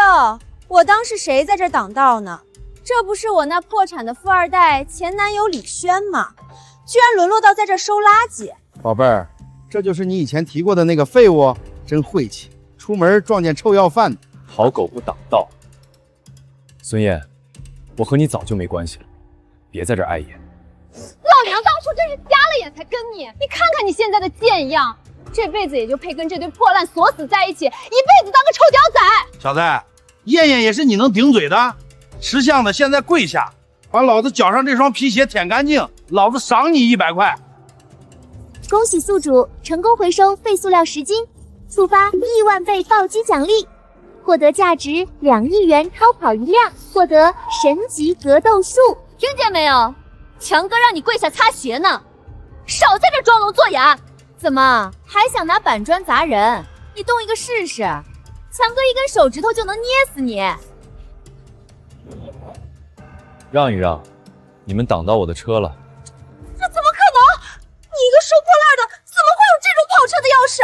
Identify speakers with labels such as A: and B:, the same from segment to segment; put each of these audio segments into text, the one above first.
A: 哟，我当是谁在这挡道呢？这不是我那破产的富二代前男友李轩吗？居然沦落到在这收垃圾。
B: 宝贝儿，这就是你以前提过的那个废物，真晦气，出门撞见臭要饭的。
C: 好狗不挡道。孙燕，我和你早就没关系了，别在这碍眼。
A: 老娘当初真是瞎了眼才跟你，你看看你现在的贱样，这辈子也就配跟这堆破烂锁死在一起，一辈子当个臭屌仔。
B: 小子，燕燕也是你能顶嘴的？识相的现在跪下，把老子脚上这双皮鞋舔干净，老子赏你100块。
D: 恭喜宿主成功回收废塑料10斤，触发亿万倍暴击奖励，获得价值2亿元超跑1辆，获得神级格斗术。
A: 听见没有？强哥让你跪下擦鞋呢，少在这装聋作哑。怎么还想拿板砖砸人？你动一个试试，强哥一根手指头就能捏死你。
C: 让一让，你们挡到我的车了。
A: 这怎么可能？你一个收破烂的，怎么会有这种跑车的钥匙？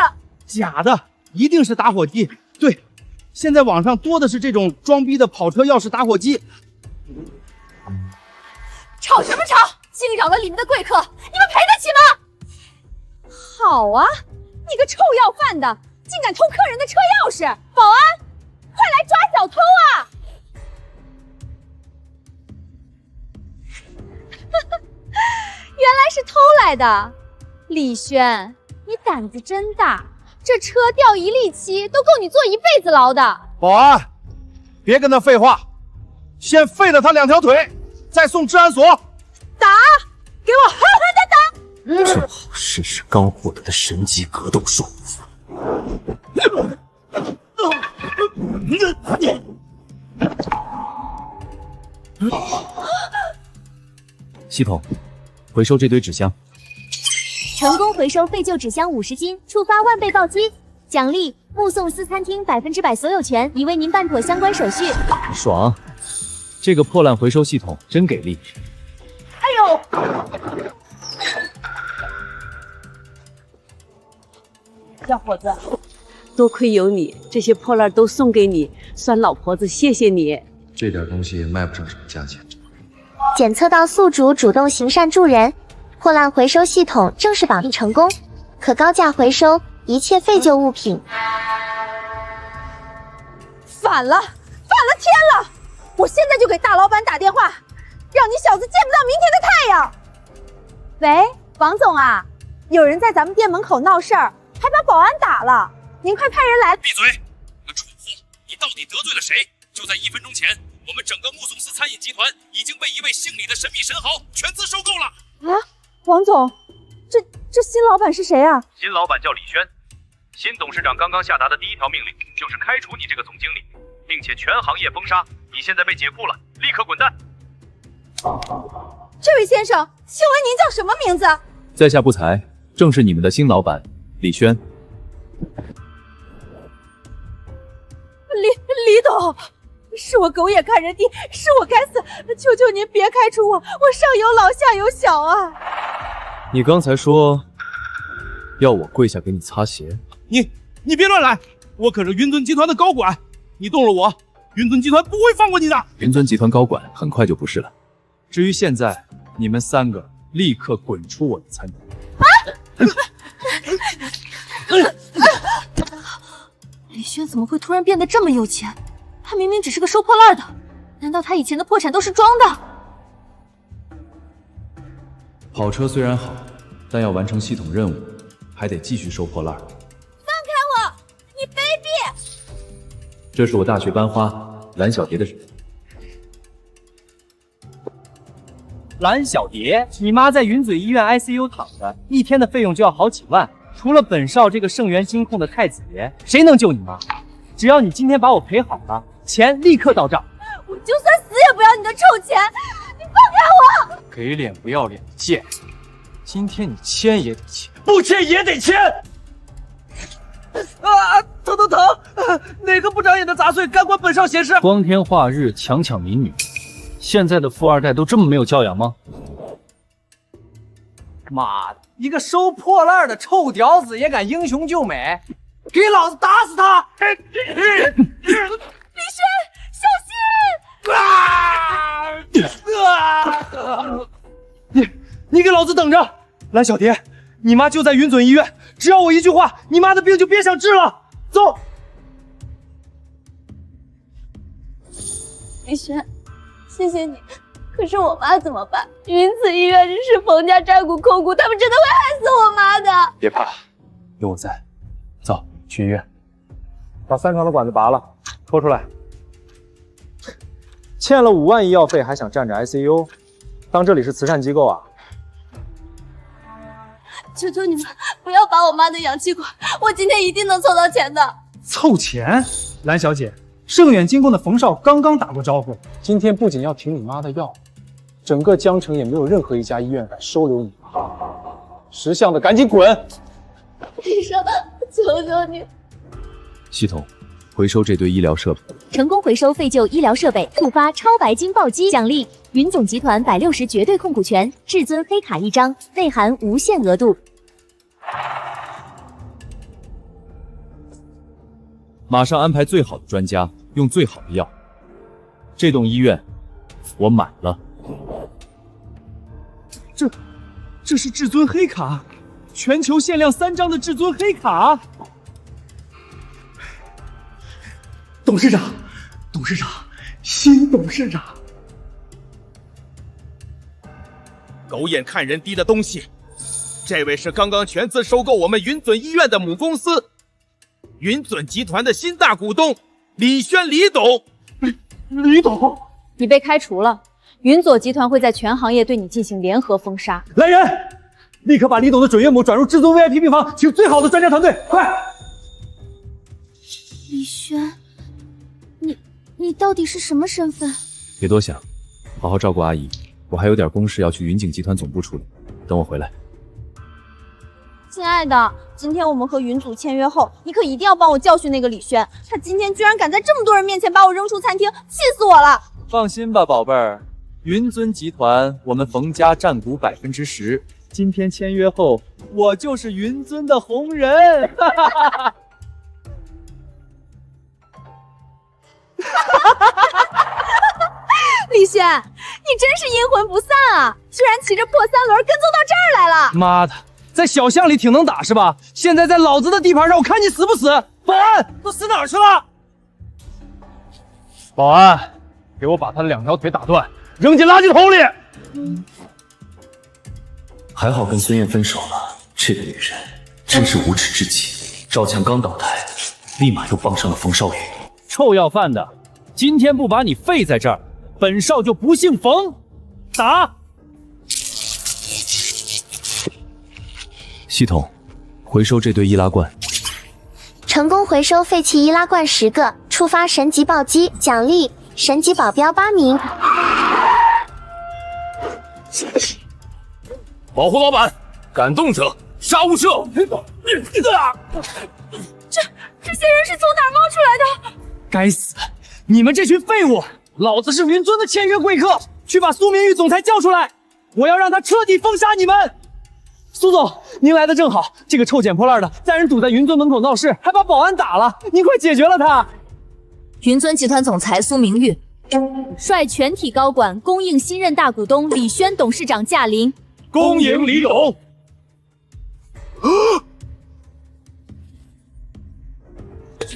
B: 假的，一定是打火机。对，现在网上多的是这种装逼的跑车钥匙打火机。
A: 吵什么吵？惊扰了里面的贵客，你们赔得起吗？好啊，你个臭要饭的，竟敢偷客人的车钥匙！保安，快来抓小偷啊！原来是偷来的，李轩，你胆子真大，这车掉一粒漆都够你坐一辈子牢的。
B: 保安，别跟他废话，先废了他2条腿，再送治安所。
A: 打，给我狠狠的打！
E: 正好试试刚获得的神级格斗术。
C: 系统，回收这堆纸箱。
D: 成功回收废旧纸箱50斤，触发万倍暴击，奖励目送司餐厅100%所有权，已为您办妥相关手续。
C: 爽，这个破烂回收系统真给力。
A: 哎呦！
F: 小伙子，多亏有你，这些破烂都送给你，算老婆子谢谢你。
G: 这点东西卖不上什么价钱。
D: 检测到宿主主动行善助人，破烂回收系统正式绑定成功，可高价回收一切废旧物品。
A: 反了天了！我现在就给大老板打电话，让你小子见不到明天的太阳。喂，王总啊，有人在咱们店门口闹事儿，还把保安打了，您快派人来。
H: 闭嘴！你个蠢货，你到底得罪了谁？就在1分钟前，我们整个目送司餐饮集团已经被一位姓李的神秘神豪全资收购了。
A: 啊，王总，这新老板是谁啊？
H: 新老板叫李轩，新董事长刚刚下达的第1条命令就是开除你这个总经理，并且全行业封杀。你现在被解雇了，立刻滚蛋！
A: 这位先生，请问您叫什么名字？
C: 在下不才，正是你们的新老板李轩。
A: 李董，是我狗眼看人低，是我该死，求求您别开除我，我上有老下有小啊！
C: 你刚才说要我跪下给你擦鞋，
B: 你别乱来，我可是云尊集团的高管，你动了我，云尊集团不会放过你的。
C: 云尊集团高管很快就不是了。至于现在，你们3个立刻滚出我的餐厅！
A: 李轩怎么会突然变得这么有钱？他明明只是个收破烂的，难道他以前的破产都是装的？
C: 跑车虽然好，但要完成系统任务，还得继续收破烂。
A: 放开我！你卑鄙！
C: 这是我大学班花蓝小蝶的人。
I: 蓝小蝶，你妈在云嘴医院 ICU 躺着，一天的费用就要好几万。除了本少这个圣元星控的太子爷，谁能救你妈？只要你今天把我赔好了，钱立刻到账。
A: 我就算死也不要你的臭钱！你放开我！
I: 给脸不要脸的贱人！今天你签也得签，不签也得签！
J: 啊，疼！哪个不长眼的杂碎敢管本少闲事？
I: 光天化日强抢民女，现在的富二代都这么没有教养吗？
J: 妈的，一个收破烂的臭屌子也敢英雄救美，给老子打死他！
A: 轩，小心！
I: 你给老子等着！蓝小蝶，你妈就在云准医院，只要我一句话，你妈的病就别想治了。走。
A: 李轩，谢谢你。可是我妈怎么办？云子医院这是冯家占股控股，他们真的会害死我妈的。
I: 别怕，有我在。走，去医院，把3床的管子拔了，拖出来。欠了5万医药费，还想占着 ICU， 当这里是慈善机构啊？
A: 求求你们不要拔我妈的氧气管，我今天一定能凑到钱的。
I: 凑钱？蓝小姐，盛远金控的冯少刚刚打过招呼，今天不仅要停你妈的药，整个江城也没有任何一家医院敢收留你妈。识相的赶紧滚！
A: 医生，求求你！
C: 系统，回收这堆医疗设备。
D: 成功回收废旧医疗设备，触发超白金暴击奖励。云总集团160绝对控股权，至尊黑卡1张，内含无限额度。
C: 马上安排最好的专家，用最好的药。这栋医院我买了。
I: 这是至尊黑卡，全球限量3张的至尊黑卡。董事长，新董事长。
H: 狗眼看人低的东西，这位是刚刚全资收购我们云准医院的母公司云准集团的新大股东李轩李董。
I: 李董，
A: 你被开除了，云左集团会在全行业对你进行联合封杀。
I: 来人，立刻把李董的准岳母转入至尊 VIP 病房，请最好的专家团队，快！
D: 李轩，你到底是什么身份？
C: 别多想，好好照顾阿姨。我还有点公事要去云景集团总部处理，等我回来。
A: 亲爱的，今天我们和云组签约后，你可一定要帮我教训那个李轩，他今天居然敢在这么多人面前把我扔出餐厅，气死我了！
C: 放心吧，宝贝儿，云尊集团我们冯家占股10%，
I: 今天签约后，我就是云尊的红人。
A: 李轩，你真是阴魂不散啊！居然骑着破3轮跟踪到这儿来了！
I: 妈的，在小巷里挺能打是吧？现在在老子的地盘上，我看你死不死！保安，都死哪儿去了？保安，给我把他的2条腿打断，扔进垃圾桶里！
E: 还好跟孙燕分手了，这个女人真是无耻至极。赵强刚倒台，立马又帮上了冯少宇。
I: 臭要饭的，今天不把你废在这儿，本少就不姓冯。打！
C: 系统，回收这堆易拉罐。
D: 成功回收废弃易拉罐10个，触发神级暴击奖励，神级保镖8名。
H: 保护老板，敢动者杀无赦。
A: 这些人是从哪儿冒出来的？
I: 该死！你们这群废物！老子是云尊的签约贵客，去把苏明玉总裁叫出来，我要让他彻底封杀你们！苏总，您来的正好，这个臭捡破烂的在人堵在云尊门口闹事，还把保安打了，您快解决了他！
K: 云尊集团总裁苏明玉
A: 率全体高管恭迎新任大股东李轩董事长驾临。
H: 恭迎李董！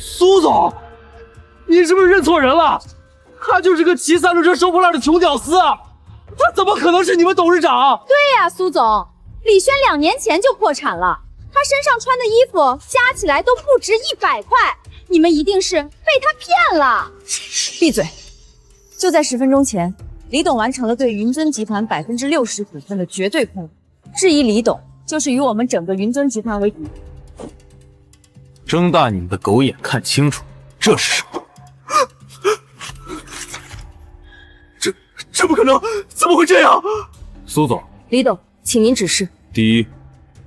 I: 苏总，你是不是认错人了？他就是个骑3轮车收破烂的穷屌丝啊！他怎么可能是你们董事长？
A: 对呀，苏总，李轩2年前就破产了，他身上穿的衣服加起来都不止100块，你们一定是被他骗了。
K: 闭嘴！就在10分钟前，李董完成了对云尊集团60%股份的绝对控股，质疑李董就是与我们整个云尊集团为敌。
E: 睁大你们的狗眼看清楚，这是什么？
H: 这不可能，怎么会这样？
C: 苏总，
K: 李董，请您指示。
C: 第一，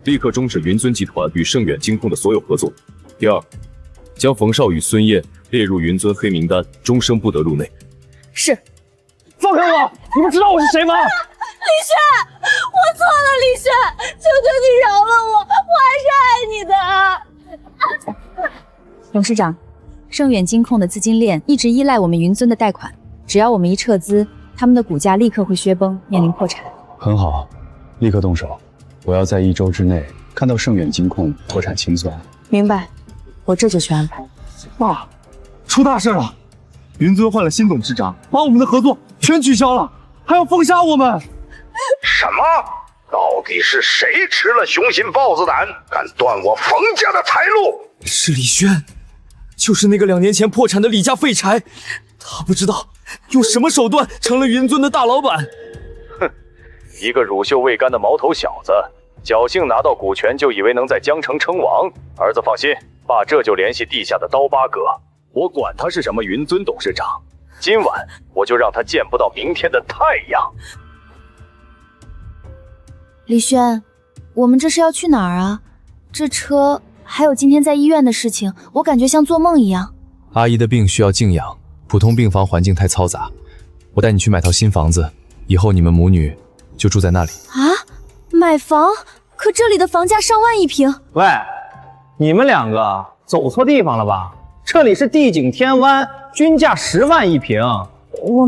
C: 立刻终止云尊集团与盛远金控的所有合作。第二，将冯少与孙燕列入云尊黑名单，终生不得入内。
K: 是。
I: 放开我！你们知道我是谁吗？
A: 李轩，我错了，李轩，求求你饶了我，我还是爱你的。
K: 董事长，盛远金控的资金链一直依赖我们云尊的贷款，只要我们一撤资，他们的股价立刻会削崩，面临破产。
L: 很好，立刻动手。我要在1周之内看到盛远金控破产清算。
K: 明白，我这就去安排。
I: 爸，出大事了！云尊换了新董事长，把我们的合作全取消了，还要封杀我们。
M: 什么？到底是谁吃了雄心豹子胆，敢断我冯家的财路？
E: 是李轩，就是那个2年前破产的李家废柴。他不知道用什么手段成了云尊的大老板。
C: 哼，一个乳臭未干的毛头小子，侥幸拿到股权就以为能在江城称王。儿子放心，爸这就联系地下的刀疤哥，我管他是什么云尊董事长，今晚我就让他见不到明天的太阳。
D: 李轩，我们这是要去哪儿啊？这车还有今天在医院的事情，我感觉像做梦一样。
E: 阿姨的病需要静养，普通病房环境太嘈杂，我带你去买套新房子，以后你们母女就住在那里。
D: 啊？买房？可这里的房价上万一平。
I: 喂，你们2个走错地方了吧？这里是地景天湾，均价10万一平。
K: 我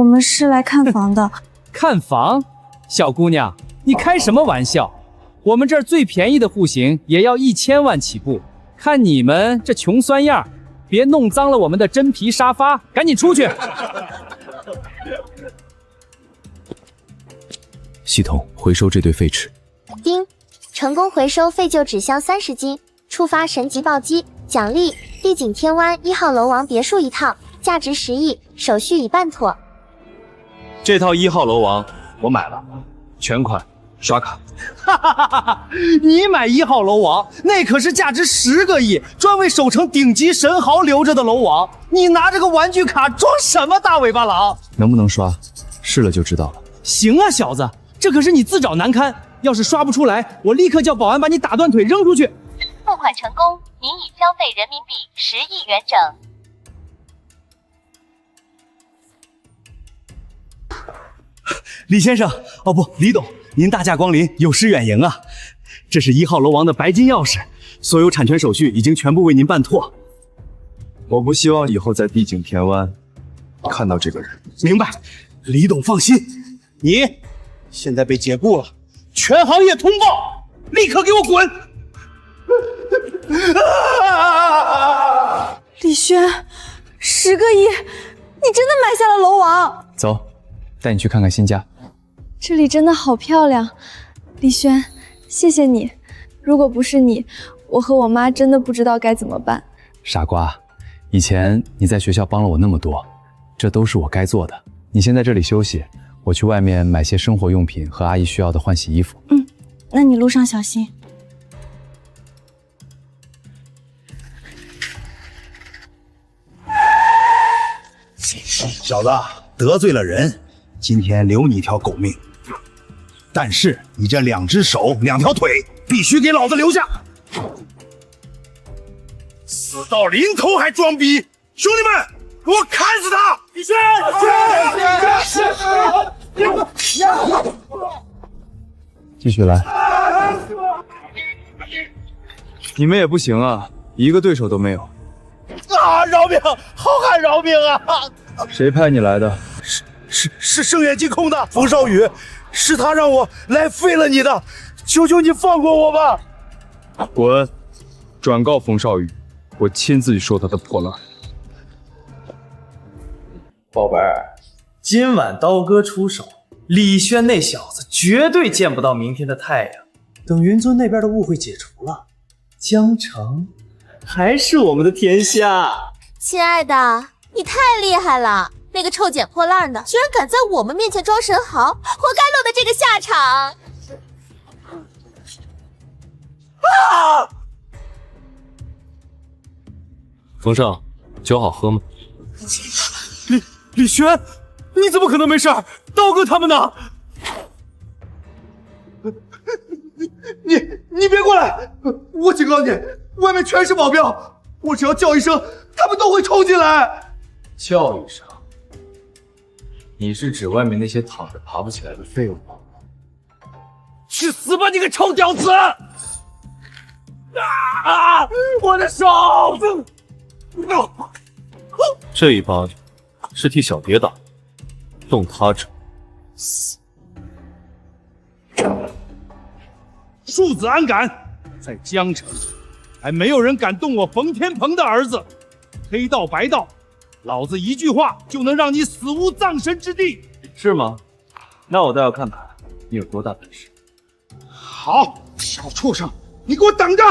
K: 们是来看房的。
I: 看房？小姑娘，你开什么玩笑？我们这儿最便宜的户型也要1000万起步。看你们这穷酸样，别弄脏了我们的真皮沙发，赶紧出去！
E: 系统回收这堆废纸。
D: 丁，成功回收废旧纸箱30斤，触发神级暴击，奖励地景天湾1号楼王别墅1套，价值10亿，手续已办妥。
E: 这套1号楼王我买了，全款刷卡。
I: 哈哈哈哈！你买1号楼王，那可是价值10个亿，专为守城顶级神豪留着的楼王。你拿着个玩具卡装什么大尾巴狼？
E: 能不能刷？试了就知道了。
I: 行啊，小子，这可是你自找难堪。要是刷不出来，我立刻叫保安把你打断腿扔出去。
D: 付款成功，您已消费人民币10亿元整。
I: 李先生，哦不，李董，您大驾光临，有失远迎啊！这是1号楼王的白金钥匙，所有产权手续已经全部为您办妥。
L: 我不希望以后在地景天湾看到这个人。
B: 明白，李董放心，你现在被解雇了，全行业通报，立刻给我滚！
A: 李轩，10个亿，你真的买下了楼王？
E: 走，带你去看看新家。
A: 这里真的好漂亮，李轩，谢谢你。如果不是你，我和我妈真的不知道该怎么办。
E: 傻瓜，以前你在学校帮了我那么多，这都是我该做的。你先在这里休息，我去外面买些生活用品和阿姨需要的换洗衣服。
A: 那你路上小心。
B: 小子，得罪了人，今天留你一条狗命。但是你这2只手、2条腿必须给老子留下！死到临头还装逼，兄弟们，给我砍死他！
E: 继续来。你们也不行啊，一个对手都没有。
B: 啊！饶命！好汉饶命啊！
E: 谁派你来的？
B: 是盛远金控的冯少宇，是他让我来废了你的，求求你放过我吧！
L: 滚！转告冯少宇，我亲自去收他的破烂。
J: 宝贝儿，今晚刀哥出手，李轩那小子绝对见不到明天的太阳。等云尊那边的误会解除了，江城还是我们的天下。
D: 亲爱的，你太厉害了！那个臭捡破烂的，居然敢在我们面前装神豪，活该落得这个下场！
B: 啊！
E: 冯少，酒好喝吗？
I: 李轩，你怎么可能没事？刀哥他们呢？你别过来！我警告你，外面全是保镖，我只要叫一声，他们都会冲进来。
E: 叫一声？你是指外面那些躺着爬不起来的废物吗？
I: 去死吧，你个臭屌丝！啊！我的手！这一巴掌是替小蝶打，动他者死。
B: 庶子安敢！在江城，还没有人敢动我冯天鹏的儿子。黑道白道，老子一句话就能让你死无葬身之地。
I: 是吗？那我倒要看看你有多大本事。
B: 好，小畜生，你给我等着！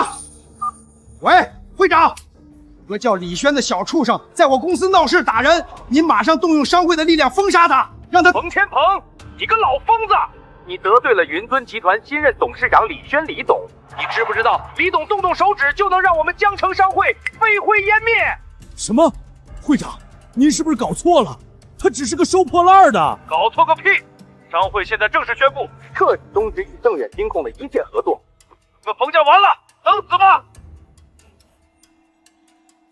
B: 喂，会长，有个叫李轩的小畜生在我公司闹事打人，您马上动用商会的力量封杀他，让他……
H: 冯天鹏，你个老疯子！你得罪了云尊集团新任董事长李轩李董，你知不知道李董动动手指就能让我们江城商会飞灰烟灭？
B: 什么？会长，您是不是搞错了？他只是个收破烂的。
H: 搞错个屁！商会现在正式宣布彻底终止与正远金控的一切合作。你们冯家完了，等死吧！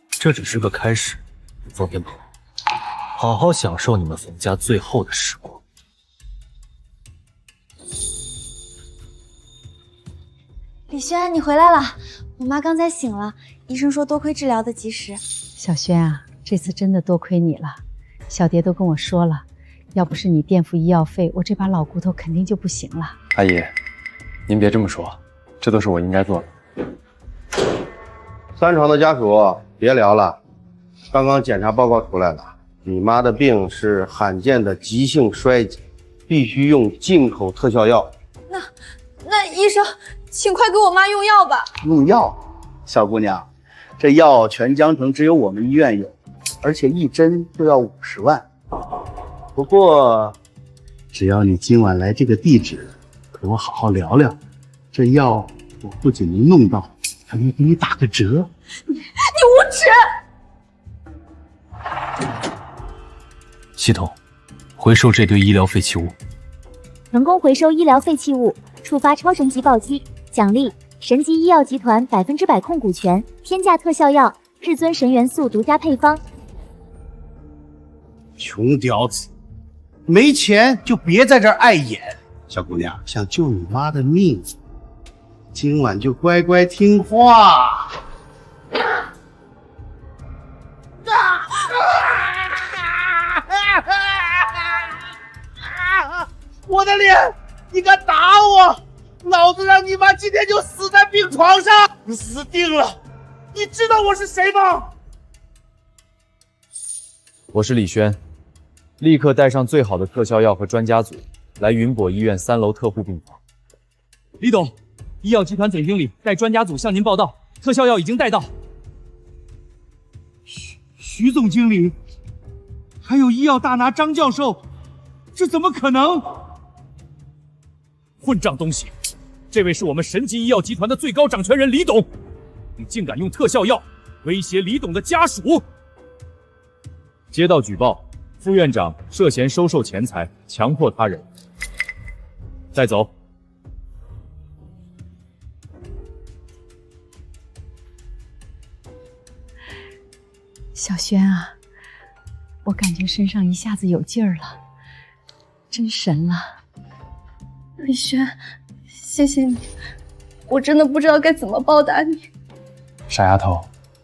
I: 这只是个开始，冯天鹏，好好享受你们冯家最后的时光。
D: 李轩，你回来了，我妈刚才醒了，医生说多亏治疗的及时。
F: 小轩啊，这次真的多亏你了，小蝶都跟我说了，要不是你垫付医药费，我这把老骨头肯定就不行了。
E: 阿姨，您别这么说，这都是我应该做的。
N: 三床的家属别聊了，刚刚检查报告出来了，你妈的病是罕见的急性衰竭，必须用进口特效药。
A: 那医生，请快给我妈用药吧。
O: 用药，小姑娘，这药全江城只有我们医院有，而且一针就要50万。不过，只要你今晚来这个地址，陪我好好聊聊，这药我不仅能弄到，还能给你打个折。
A: 你无耻！
I: 系统，回收这堆医疗废弃物。
D: 成功回收医疗废弃物，触发超神级暴击，奖励神级医药集团100%控股权，天价特效药，至尊神元素独家配方。
N: 穷屌子，没钱就别在这儿碍眼。小姑娘，想救你妈的命，今晚就乖乖听话。我的脸，你敢打我，老子让你妈今天就死在病床上！你死定了！你知道我是谁吗？
E: 我是李轩，立刻带上最好的特效药和专家组来云博医院3楼特护病房。
I: 李董，医药集团总经理带专家组向您报道，特效药已经带到。
B: 徐总经理，还有医药大拿张教授，这怎么可能？
H: 混账东西！这位是我们神级医药集团的最高掌权人李董，你竟敢用特效药威胁李董的家属！
E: 接到举报，副院长涉嫌收受钱财，强迫他人。带走。
F: 小轩啊，我感觉身上一下子有劲儿了，真神了。
A: 李轩，谢谢你，我真的不知道该怎么报答你。
E: 傻丫头，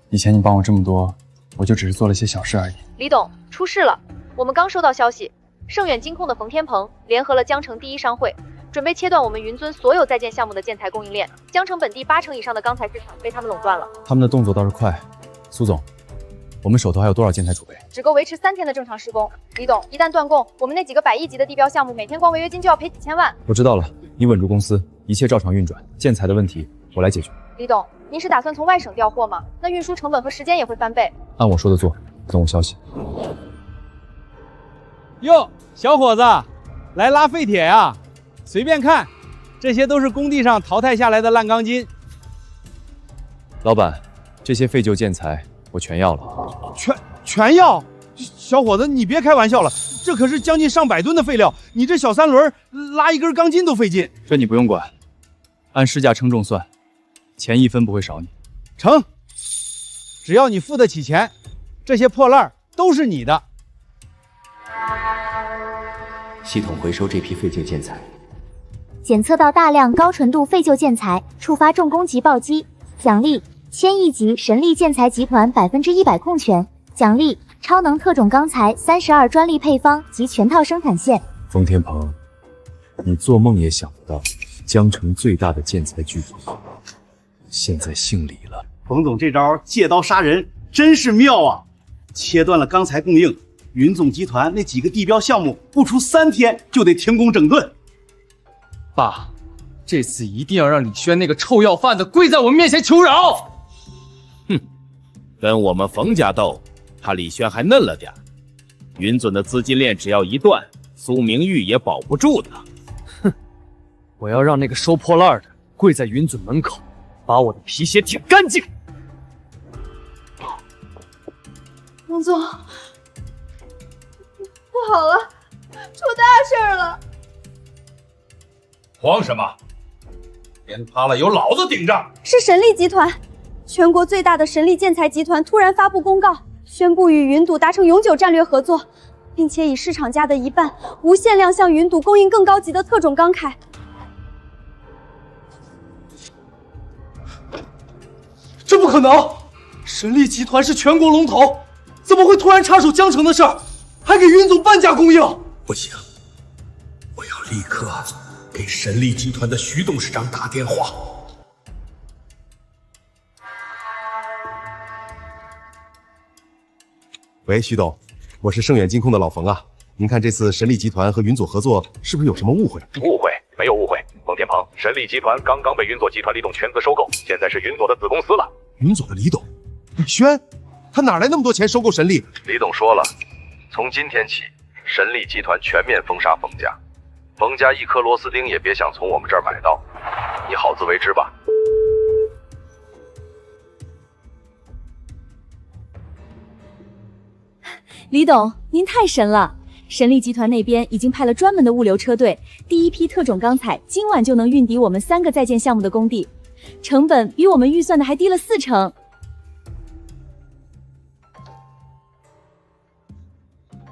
E: 以前你帮我这么多，我就只是做了些小事而已。
P: 李董，出事了！我们刚收到消息，盛远金控的冯天鹏联合了江城第一商会，准备切断我们云尊所有在建项目的建材供应链。江城本地80%以上的钢材市场被他们垄断了。
E: 他们的动作倒是快。苏总，我们手头还有多少建材储备？
P: 只够维持3天的正常施工。李董，一旦断供，我们那几个100亿级的地标项目，每天光违约金就要赔几千万。
E: 我知道了，你稳住公司，一切照常运转，建材的问题我来解决。
P: 李董，您是打算从外省调货吗？那运输成本和时间也会翻倍。
E: 按我说的做，等我消息。
B: 哟，小伙子，来拉废铁呀？随便看，这些都是工地上淘汰下来的烂钢筋。
E: 老板，这些废旧建材我全要了。
B: 全要？小伙子，你别开玩笑了，这可是将近上百吨的废料，你这小3轮拉一根钢筋都费劲。
E: 这你不用管，按市价称重算，钱1分不会少你。
B: 成，只要你付得起钱，这些破烂都是你的。
Q: 系统回收这批废旧建材，
D: 检测到大量高纯度废旧建材，触发重攻击暴击，奖励千亿级神力建材集团100%控权，奖励超能特种钢材32专利配方及全套生产线。
E: 冯天鹏，你做梦也想不到，江城最大的建材巨头，现在姓李了。
O: 冯总这招借刀杀人真是妙啊！切断了钢材供应，云总集团那几个地标项目不出3天就得停工整顿。
I: 爸，这次一定要让李轩那个臭要饭的跪在我们面前求饶。
H: 哼，跟我们冯家斗，他李轩还嫩了点。云总的资金链只要一断，苏明玉也保不住的。
I: 哼，我要让那个收破烂的跪在云总门口，把我的皮鞋舔干净。
A: 王总，不好了，出大事了！
H: 慌什么？天塌了有老子顶着！
A: 是神力集团，全国最大的神力建材集团突然发布公告，宣布与云赌达成永久战略合作，并且以市场价的1半，无限量向云赌供应更高级的特种钢铠。
I: 这不可能！神力集团是全国龙头，怎么会突然插手江城的事儿，还给云总半价供应？
M: 不行，我要立刻给神力集团的徐董事长打电话。
R: 喂，徐董，我是盛远金控的老冯啊。您看这次神力集团和云总合作，是不是有什么误会？
C: 误会？没有误会。冯天鹏，神力集团刚刚被云佐集团李董全资收购，现在是云佐的子公司了。
R: 云佐的李董，李轩，他哪来那么多钱收购神力？
C: 李董说了，从今天起，神力集团全面封杀冯家，冯家一颗螺丝钉也别想从我们这儿买到，你好自为之吧。
K: 李董，您太神了！神力集团那边已经派了专门的物流车队，第一批特种钢材今晚就能运抵我们3个在建项目的工地，成本比我们预算的还低了40%。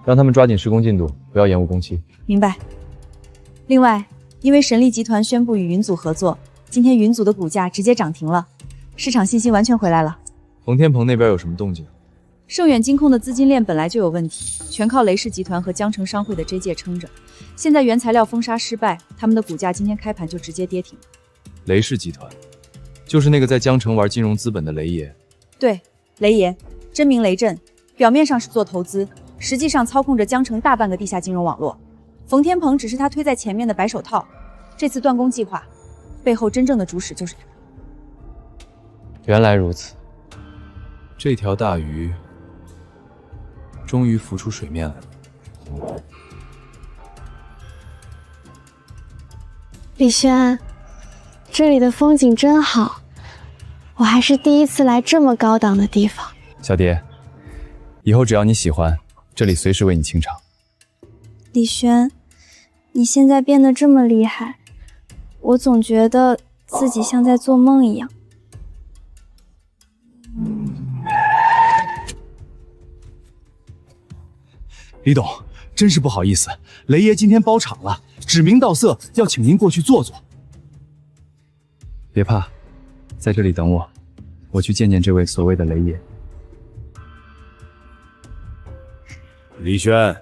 E: 让他们抓紧施工进度，不要延误工期。
K: 明白。另外，因为神力集团宣布与云组合作，今天云组的股价直接涨停了，市场信心完全回来了。
E: 冯天鹏那边有什么动静？
K: 盛远金控的资金链本来就有问题，全靠雷氏集团和江城商会的 J 界撑着。现在原材料封杀失败，他们的股价今天开盘就直接跌停。
E: 雷氏集团，就是那个在江城玩金融资本的雷爷。
K: 对，雷爷，真名雷震，表面上是做投资，实际上操控着江城大半个地下金融网络。冯天鹏只是他推在前面的白手套。这次断供计划背后真正的主使就是他。
E: 原来如此，这条大鱼终于浮出水面来了。
S: 李轩，这里的风景真好，我还是第一次来这么高档的地方。
E: 小蝶，以后只要你喜欢，这里随时为你清场。
S: 李轩，你现在变得这么厉害，我总觉得自己像在做梦一样。
B: 李董，真是不好意思，雷爷今天包场了，指名道色要请您过去坐坐。
E: 别怕，在这里等我，我去见见这位所谓的雷爷。
C: 李轩，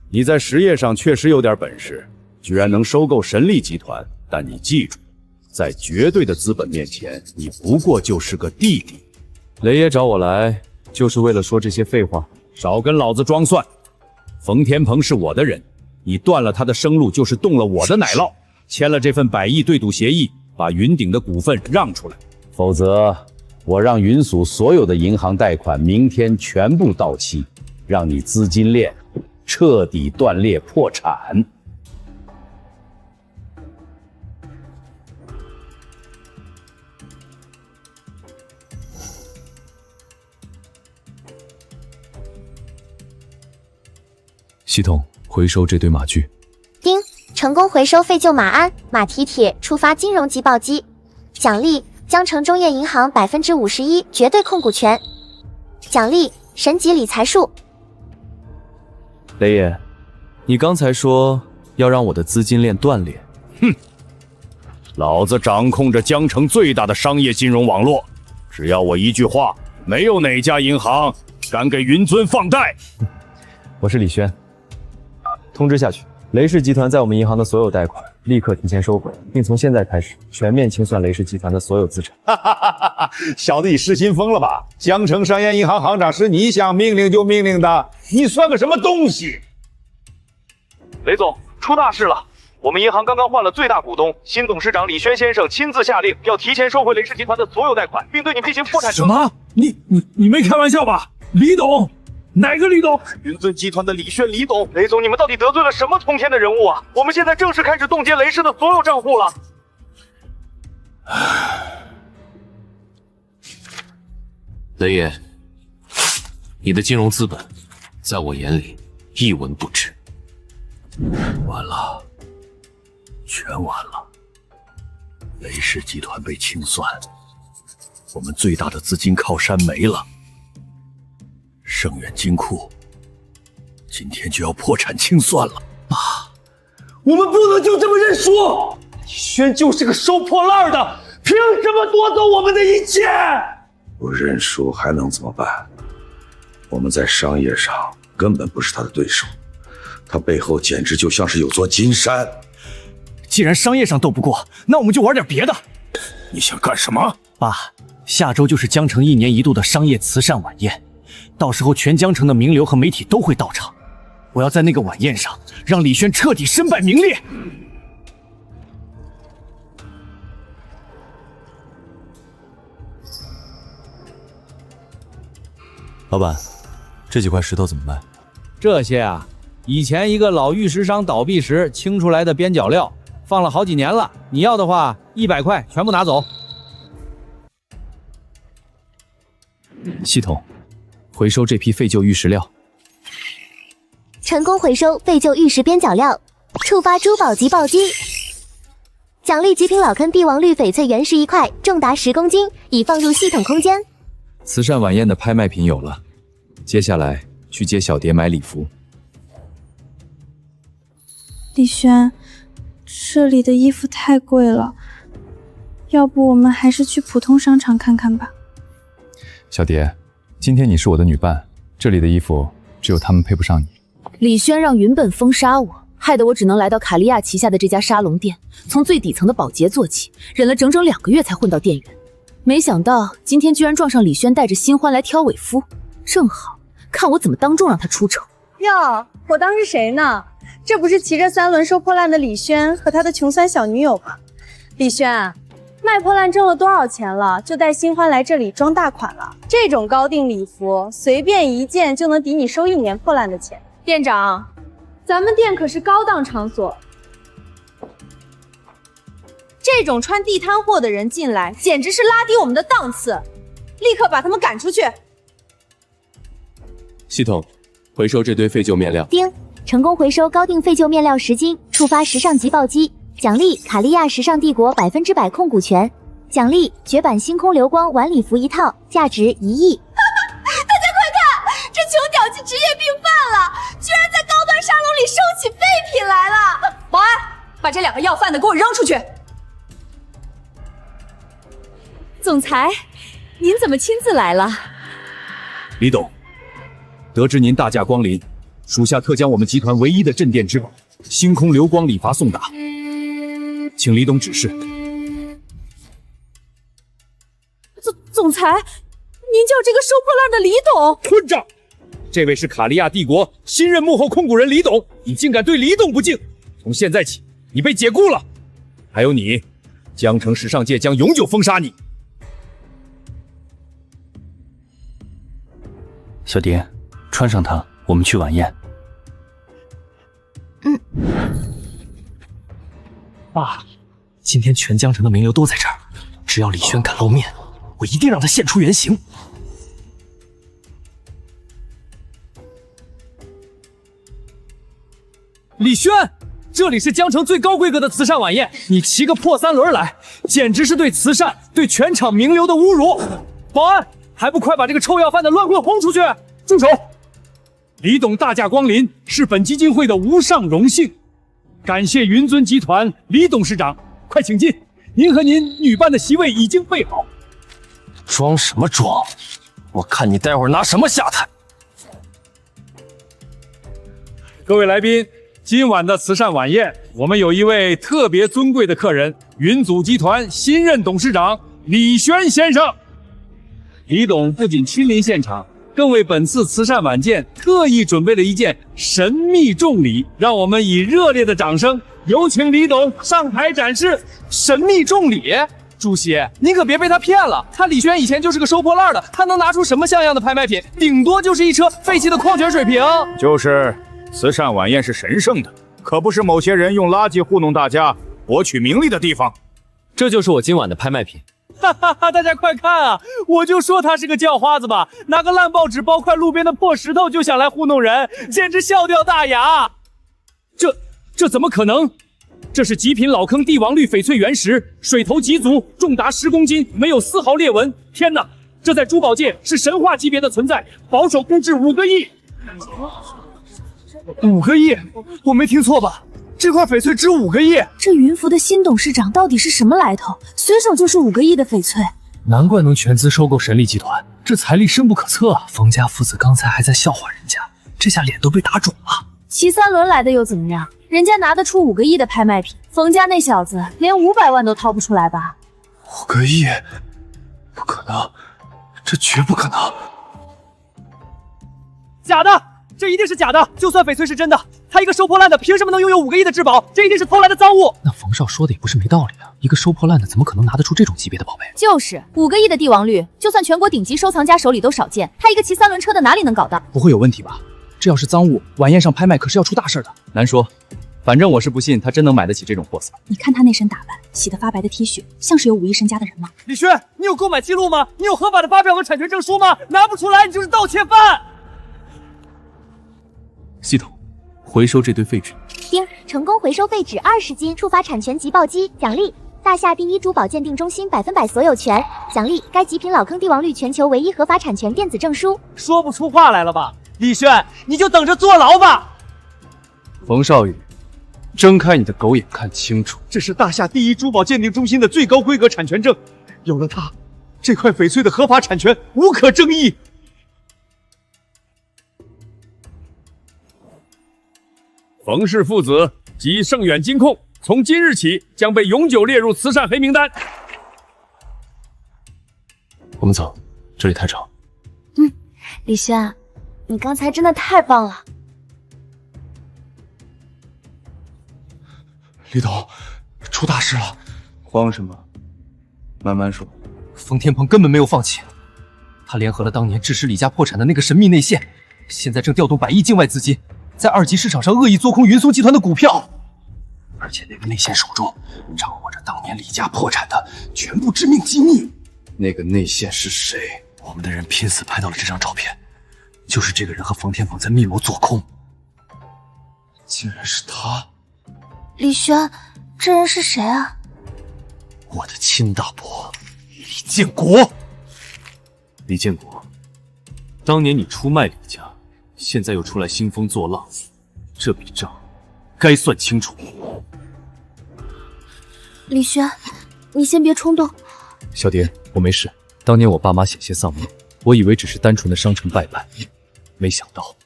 C: 你在实业上确实有点本事，居然能收购神力集团，但你记住，在绝对的资本面前，你不过就是个弟弟。
E: 雷爷找我来，就是为了说这些废话。
C: 少跟老子装蒜！冯天鹏是我的人，你断了他的生路，就是动了我的奶酪。签了这份100亿对赌协议，把云鼎的股份让出来，
T: 否则我让云署所有的银行贷款明天全部到期，让你资金链彻底断裂破产。
E: 系统回收这堆马具。
D: 丁，成功回收废旧马鞍、马蹄铁，触发金融级暴击。奖励：江城中业银行51%绝对控股权。奖励：神级理财术。
E: 雷爷，你刚才说要让我的资金链断裂，
C: 哼！老子掌控着江城最大的商业金融网络，只要我一句话，没有哪家银行敢给云尊放贷。
I: 我是李轩，通知下去，雷氏集团在我们银行的所有贷款立刻提前收回，并从现在开始全面清算雷氏集团的所有资产。
T: 小子，你失心疯了吧？江城商业银行行长是你想命令就命令的，你算个什么东西？
H: 雷总，出大事了！我们银行刚刚换了最大股东，新董事长李轩先生亲自下令，要提前收回雷氏集团的所有贷款，并对你进行破产。
C: 什么？你没开玩笑吧？李董？哪个李董？
H: 云尊集团的李轩，李董。雷总，你们到底得罪了什么通天的人物啊？我们现在正式开始冻结雷氏的所有账户了。
Q: 雷爷，你的金融资本，在我眼里一文不值。
C: 完了，全完了！雷氏集团被清算，我们最大的资金靠山没了。盛远金库今天就要破产清算了。
J: 爸，我们不能就这么认输！李轩就是个收破烂的，凭什么夺走我们的一切？
M: 不认输还能怎么办？我们在商业上根本不是他的对手，他背后简直就像是有座金山。
I: 既然商业上斗不过，那我们就玩点别的。
C: 你想干什么？
I: 爸，下周就是江城1年1度的商业慈善晚宴，到时候全江城的名流和媒体都会到场。我要在那个晚宴上让李轩彻底身败名裂。
E: 老板，这几块石头怎么卖？
U: 这些啊，以前一个老玉石商倒闭时清出来的边角料，放了好几年了。你要的话，100块全部拿走。
E: 系统，回收这批废旧玉石料。
D: 成功回收废旧玉石边角料，触发珠宝级暴击。奖励极品老坑帝王绿翡翠原石1块，重达10公斤，已放入系统空间。
E: 慈善晚宴的拍卖品有了，接下来去接小蝶买礼服。
S: 李轩，这里的衣服太贵了，要不我们还是去普通商场看看吧。
E: 小蝶，今天你是我的女伴，这里的衣服只有他们配不上你。
K: 李轩让云本封杀我，害得我只能来到卡利亚旗下的这家沙龙店，从最底层的保洁做起，忍了整整2个月才混到店员。没想到今天居然撞上李轩带着新欢来挑尾夫，正好看我怎么当众让他出丑。
A: 哟，我当是谁呢？这不是骑着3轮收破烂的李轩和他的穷酸小女友吗？李轩，卖破烂挣了多少钱了，就带新欢来这里装大款了。这种高定礼服，随便1件就能抵你收1年破烂的钱。店长，咱们店可是高档场所，这种穿地摊货的人进来，简直是拉低我们的档次，立刻把他们赶出去。
E: 系统，回收这堆废旧面料。
D: 丁，成功回收高定废旧面料10斤，触发时尚级暴击。奖励卡利亚时尚帝国100%控股权。奖励绝版星空流光晚礼服1套，价值1亿。
A: 大家快看，这穷屌丝职业病犯了，居然在高端沙龙里收起废品来了！保安，把这2个要饭的给我扔出去！
K: 总裁，您怎么亲自来了？
C: 李董，得知您大驾光临，属下特将我们集团唯一的镇店之宝星空流光礼筏送达，请李董指示。
K: 总裁，您叫这个收破烂的李董？
C: 混账！这位是卡利亚帝国新任幕后控股人李董，你竟敢对李董不敬！从现在起，你被解雇了。还有你，江城时尚界将永久封杀你。
I: 小蝶，穿上它，我们去晚宴。爸，今天全江城的名流都在这儿，只要李轩敢露面，我一定让他现出原形。李轩，这里是江城最高规格的慈善晚宴，你骑个破3轮来，简直是对慈善、对全场名流的侮辱！保安，还不快把这个臭要饭的乱棍轰出去！住手！李董大驾光临是本基金会的无上荣幸，感谢云尊集团李董事长，快请进，您和您女伴的席位已经备好。
Q: 装什么装？我看你待会儿拿什么下台！
G: 各位来宾，今晚的慈善晚宴，我们有一位特别尊贵的客人，云祖集团新任董事长李轩先生。李董不仅亲临现场，更为本次慈善晚宴特意准备了一件神秘重礼，让我们以热烈的掌声有请李董上台展示
I: 神秘重礼。主席，您可别被他骗了。他李轩以前就是个收破烂的，他能拿出什么像样的拍卖品？顶多就是一车废弃的矿泉水瓶。
V: 就是慈善晚宴是神圣的，可不是某些人用垃圾糊弄大家、博取名利的地方。
Q: 这就是我今晚的拍卖品。
I: 哈哈哈！大家快看啊！我就说他是个叫花子吧，拿个烂报纸包块路边的破石头就想来糊弄人，简直笑掉大牙。
G: 这怎么可能？这是极品老坑帝王绿翡翠原石，水头极足，重达10公斤，没有丝毫裂纹。天哪，这在珠宝界是神话级别的存在，保守估值5个亿。
I: 5个亿？我没听错吧？这块翡翠值5个亿？
W: 这云浮的新董事长到底是什么来头？随手就是5个亿的翡翠，
Q: 难怪能全资收购神力集团，这财力深不可测啊！冯家父子刚才还在笑话人家，这下脸都被打肿了。
W: 骑3轮来的又怎么样？人家拿得出5个亿的拍卖品，冯家那小子连500万都掏不出来吧
Q: ？5个亿？不可能，这绝不可能！
I: 假的，这一定是假的。就算翡翠是真的，他一个收破烂的，凭什么能拥有5个亿的至宝？这一定是偷来的赃物。
Q: 那冯少说的也不是没道理啊，一个收破烂的怎么可能拿得出这种级别的宝贝？
W: 就是5个亿的帝王绿，就算全国顶级收藏家手里都少见，他一个骑3轮车的哪里能搞到？
E: 不会有问题吧？这要是赃物，晚宴上拍卖可是要出大事的。难说，反正我是不信他真能买得起这种货色。
W: 你看他那身打扮，洗得发白的 T 恤，像是有5亿身家的人吗？
I: 李轩，你有购买记录吗？你有合法的发票和产权证书吗？拿不出来，你就是盗窃犯！
Q: 系统，回收这堆废纸。
D: 丁，成功回收废纸20斤，触发产权即暴击，奖励大夏第一珠宝鉴定中心100%所有权，奖励该极品老坑帝王绿全球唯一合法产权电子证书。
I: 说不出话来了吧？李轩，你就等着坐牢吧！
E: 冯少宇，睁开你的狗眼看清楚，
I: 这是大夏第一珠宝鉴定中心的最高规格产权证，有了它，这块翡翠的合法产权无可争议。
G: 冯氏父子及盛远金控从今日起将被永久列入慈善黑名单。
Q: 我们走，这里太吵。
W: 李轩，你刚才真的太棒了。
E: 李董，出大事了！慌什么？慢慢说。
Q: 冯天鹏根本没有放弃，他联合了当年致使李家破产的那个神秘内线，现在正调动100亿境外资金，在2级市场上恶意做空云松集团的股票，而且那个内线手中掌握着当年李家破产的全部致命机密。
E: 那个内线是谁？
Q: 我们的人拼死拍到了这张照片，就是这个人和冯天鹏在密谋做空。
E: 竟然是他！
W: 李轩，这人是谁啊？
Q: 我的亲大伯李建国。李建国，当年你出卖李家，现在又出来兴风作浪，这笔账该算清楚。
W: 李轩，你先别冲动。
Q: 小蝶，我没事。当年我爸妈险些丧命，我以为只是单纯的伤成败败，没想到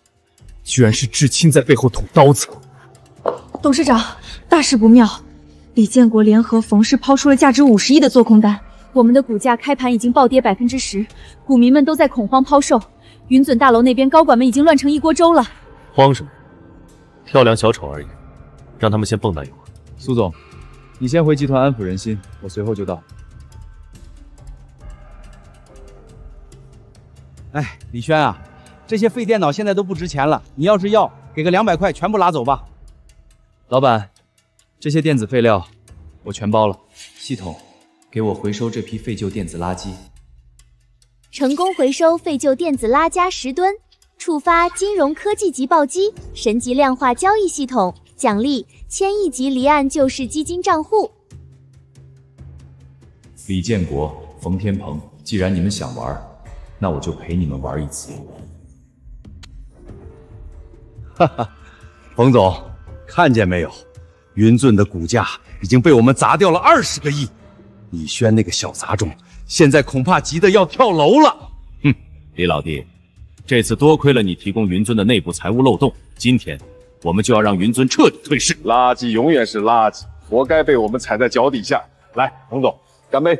Q: 居然是至亲在背后捅刀子。
K: 董事长，大事不妙！李建国联合冯氏抛出了价值50亿的做空单，我们的股价开盘已经暴跌10%，股民们都在恐慌抛售。云准大楼那边高管们已经乱成一锅粥了。
Q: 慌什么？跳梁小丑而已，让他们先蹦跶一会儿。
E: 苏总，你先回集团安抚人心，我随后就到。
I: 哎，李轩啊，这些废电脑现在都不值钱了，你要是要，给个200块全部拉走吧。
E: 老板，这些电子废料我全包了。系统，给我回收这批废旧电子垃圾。
D: 成功回收废旧电子垃圾10吨，触发金融科技级暴击，神级量化交易系统，奖励1000亿级离岸救市基金账户。
L: 李建国、冯天鹏，既然你们想玩，那我就陪你们玩一次。
B: 哈哈，冯总，看见没有？云俊的股价已经被我们砸掉了20个亿。李轩那个小杂种，
U: 现在恐怕急得要跳楼了。
V: 哼，李老弟，这次多亏了你提供云尊的内部财务漏洞，今天我们就要让云尊彻底退市。
C: 垃圾永远是垃圾，活该被我们踩在脚底下。来，冯总，干杯！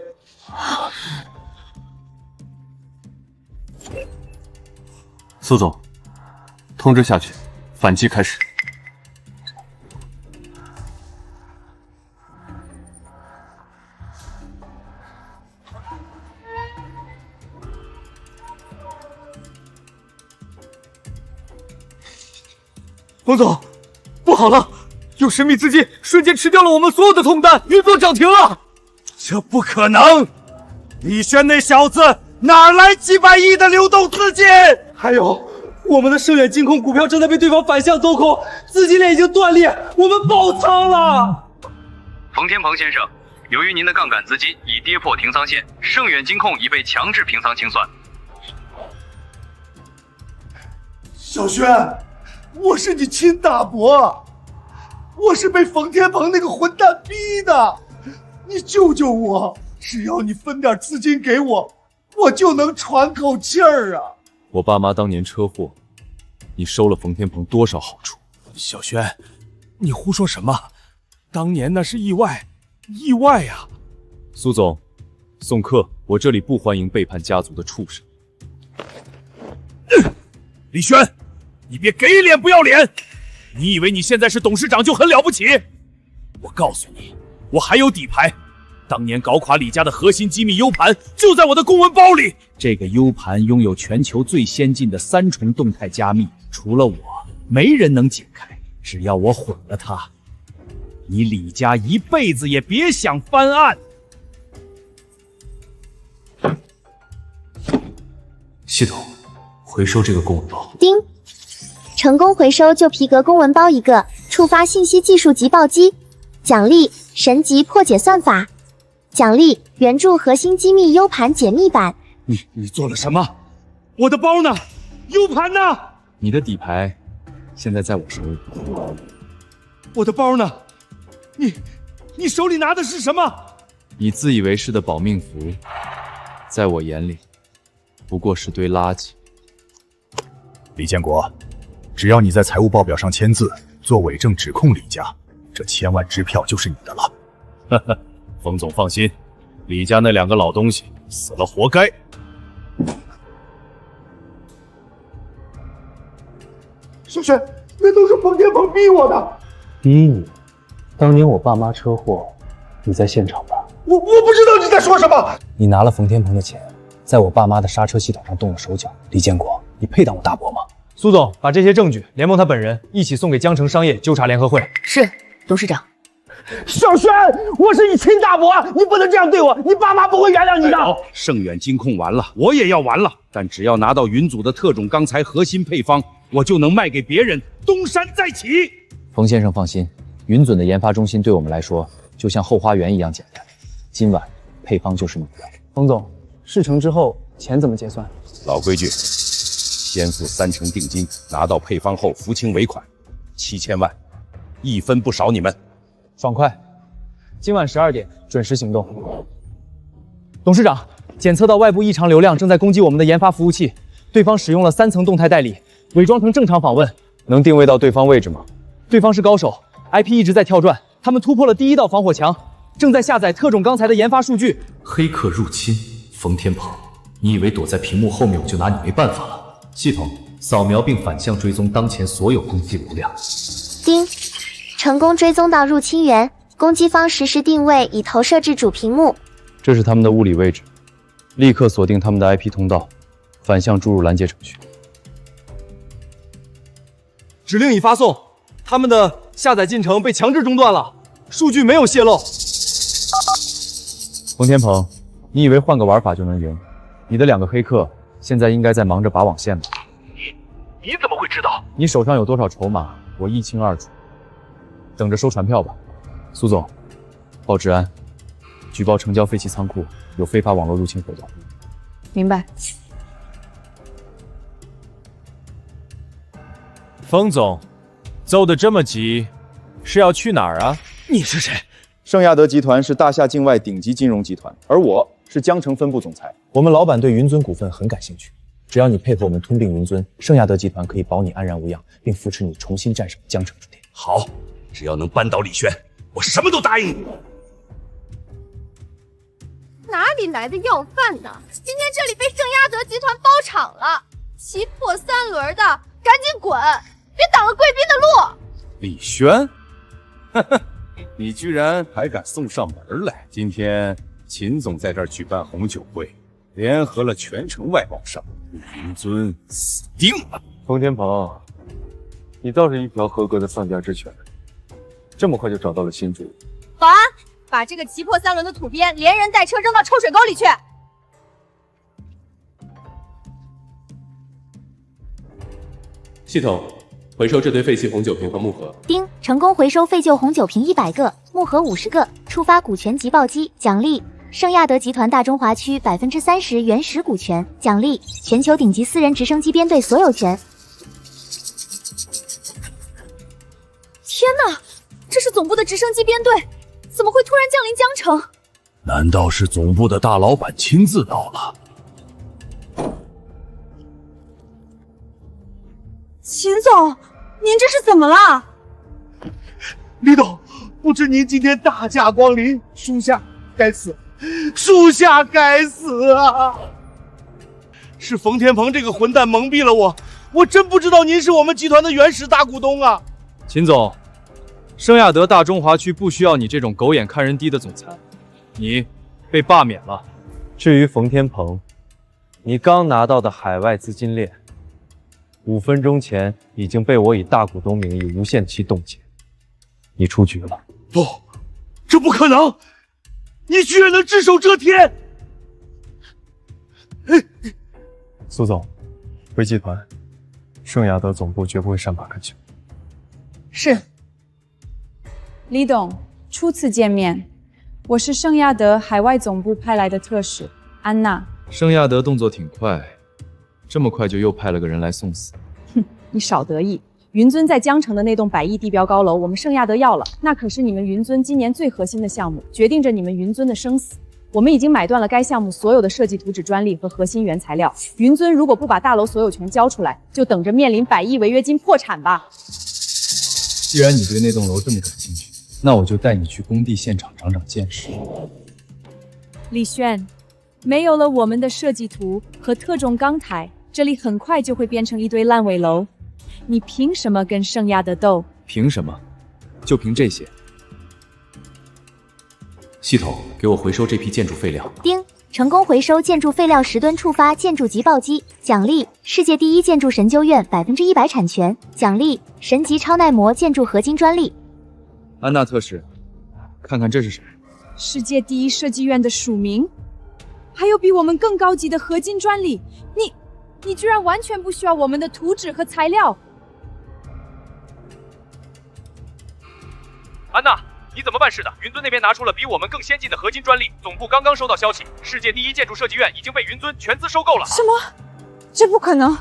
Q: 苏总，通知下去，反击开始。
I: 冯总，不好了，有神秘资金瞬间吃掉了我们所有的通单，云座涨停了。
B: 这不可能！李轩那小子哪来几百亿的流动资金？
I: 还有，我们的盛远金控股票正在被对方反向做空，资金链已经断裂，我们爆仓了。
E: 冯天鹏先生，由于您的杠杆资金已跌破停仓线，盛远金控已被强制平仓清算。
B: 小轩，我是你亲大伯，我是被冯天鹏那个混蛋逼的，你救救我！只要你分点资金给我，我就能喘口气儿啊！
U: 我爸妈当年车祸，你收了冯天鹏多少好处？
B: 小轩，你胡说什么？当年那是意外，意外呀！
U: 苏总，送客，我这里不欢迎背叛家族的畜生。
H: 李轩，你别给脸不要脸！你以为你现在是董事长就很了不起？我告诉你，我还有底牌。当年搞垮李家的核心机密 U 盘就在我的公文包里。
U: 这个 U 盘拥有全球最先进的3重动态加密，除了我，没人能解开。只要我毁了它，你李家一辈子也别想翻案。
Q: 系统，回收这个公文包。
D: 叮，成功回收旧皮革公文包1个，触发信息技术级暴击，奖励神级破解算法，奖励原著核心机密 U 盘解密版。
B: 你做了什么？我的包呢 ？U 盘呢？
E: 你的底牌现在在我手里。
B: 我的包呢？你手里拿的是什么？
E: 你自以为是的保命符，在我眼里不过是堆垃圾。
V: 李建国，只要你在财务报表上签字，做伪证指控李家，这1000万支票就是你的了。
C: 呵呵，冯总放心，李家那2个老东西死了活该。
B: 小轩，那都是冯天鹏逼我的。
J: 逼你？当年我爸妈车祸，你在现场吧？
B: 我不知道你在说什么。
J: 你拿了冯天鹏的钱，在我爸妈的刹车系统上动了手脚。李建国，你配当我大伯吗？
I: 苏总，把这些证据连同他本人一起送给江城商业纠察联合会。
W: 是，董事长。
B: 小轩，我是你亲大伯，你不能这样对我，你爸妈不会原谅你的。
T: 盛远金控完了，我也要完了。但只要拿到云组的特种钢材核心配方，我就能卖给别人，东山再起。
E: 冯先生放心，云准的研发中心对我们来说就像后花园一样简单。今晚配方就是你的。
J: 冯总，事成之后钱怎么结算？
T: 老规矩，先付3成定金，拿到配方后付清尾款，7000万，1分不少你们。
I: 爽快，今晚12点准时行动。董事长，检测到外部异常流量正在攻击我们的研发服务器，对方使用了3层动态代理，伪装成正常访问。
E: 能定位到对方位置吗？
I: 对方是高手 ，IP 一直在跳转，他们突破了第1道防火墙，正在下载特种钢材的研发数据。
Q: 黑客入侵，冯天鹏，你以为躲在屏幕后面我就拿你没办法了？系统扫描并反向追踪当前所有攻击流量。
D: 叮，成功追踪到入侵源，攻击方实时定位已投射至主屏幕。
E: 这是他们的物理位置，立刻锁定他们的 IP 通道，反向注入拦截程序。
I: 指令已发送，他们的下载进程被强制中断了，数据没有泄露。
E: 冯天鹏，你以为换个玩法就能赢？你的2个黑客现在应该在忙着拔网线吧？
H: 你怎么会知道？
E: 你手上有多少筹码，我一清二楚。等着收传票吧。苏总，报治安，举报城郊废弃仓库有非法网络入侵活动。
K: 明白。
G: 冯总，走得这么急，是要去哪儿啊？
B: 你是谁？
E: 圣亚德集团是大夏境外顶级金融集团，而我
F: 是江城分部总裁。我们老板对云尊股份很感兴趣，只要你配合我们吞并云尊，圣亚德集团可以保你安然无恙，并扶持你重新战胜江城之巅。
M: 好，只要能扳倒李轩，我什么都答应你。
A: 哪里来的要饭的？今天这里被圣亚德集团包场了，骑破三轮的赶紧滚，别挡了贵宾的路。
L: 李轩，你居然还敢送上门来！今天秦总在这儿举办红酒会，联合了全城外包商，云尊死定了。
N: 冯天鹏，你倒是一条合格的丧家之犬，这么快就找到了新主。
A: 保安，把这个骑破三轮的土鳖连人带车扔到臭水沟里去。
P: 系统，回收这堆废弃红酒瓶和木盒。
D: 丁，成功回收废旧红酒瓶100个，木盒50个，触发股权急暴击，奖励圣亚德集团大中华区30%原始股权，奖励全球顶级私人直升机编队所有权。
W: 天哪，这是总部的直升机编队，怎么会突然降临江城？
M: 难道是总部的大老板亲自到了？
A: 秦总，您这是怎么了？
B: 李董，不知您今天大驾光临，属下该死，属下该死啊！是冯天鹏这个混蛋蒙蔽了我，我真不知道您是我们集团的原始大股东啊！
E: 秦总，圣亚德大中华区不需要你这种狗眼看人低的总裁，你被罢免了。
I: 至于冯天鹏，你刚拿到的海外资金链，5分钟前已经被我以大股东名义无限期冻结，你出局了。
B: 不，这不可能！你居然能只手遮天！
N: 苏总，回集团，圣亚德总部绝不会善罢甘休。
K: 是。李董，初次见面，我是圣亚德海外总部派来的特使安娜。
E: 圣亚德动作挺快，这么快就又派了个人来送死。
K: 哼，你少得意。云尊在江城的那栋100亿地标高楼，我们圣亚德要了，那可是你们云尊今年最核心的项目，决定着你们云尊的生死。我们已经买断了该项目所有的设计图纸专利和核心原材料。云尊如果不把大楼所有权交出来，就等着面临100亿违约金破产吧。
E: 既然你对那栋楼这么感兴趣，那我就带你去工地现场长长见识。
K: 李轩，没有了我们的设计图和特种钢台，这里很快就会变成一堆烂尾楼。你凭什么跟圣亚德斗？
E: 凭什么？就凭这些。
P: 系统，给我回收这批建筑废料。
D: 丁，成功回收建筑废料10吨，触发建筑急暴击，奖励世界第一建筑神究院100%产权，奖励神级超耐磨建筑合金专利。
E: 安娜特使，看看这是什么？
K: 世界第一设计院的署名，还有比我们更高级的合金专利。你居然完全不需要我们的图纸和材料。
H: 安娜，你怎么办事的？云尊那边拿出了比我们更先进的合金专利，总部刚刚收到消息，世界第一建筑设计院已经被云尊全资收购了。
A: 什么？这不可能！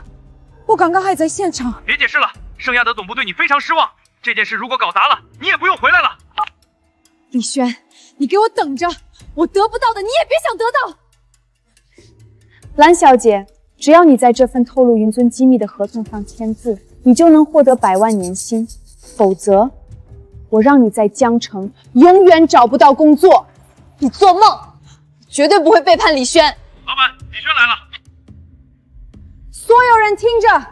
A: 我刚刚还在现场。
H: 别解释了，圣亚德总部对你非常失望。这件事如果搞砸了，你也不用回来了。
A: 李轩，你给我等着！我得不到的，你也别想得到。
K: 蓝小姐，只要你在这份透露云尊机密的合同上签字，你就能获得100万年薪，否则我让你在江城永远找不到工作。
A: 你做梦！绝对不会背叛李轩。
H: 老板，李轩来了。
K: 所有人听着，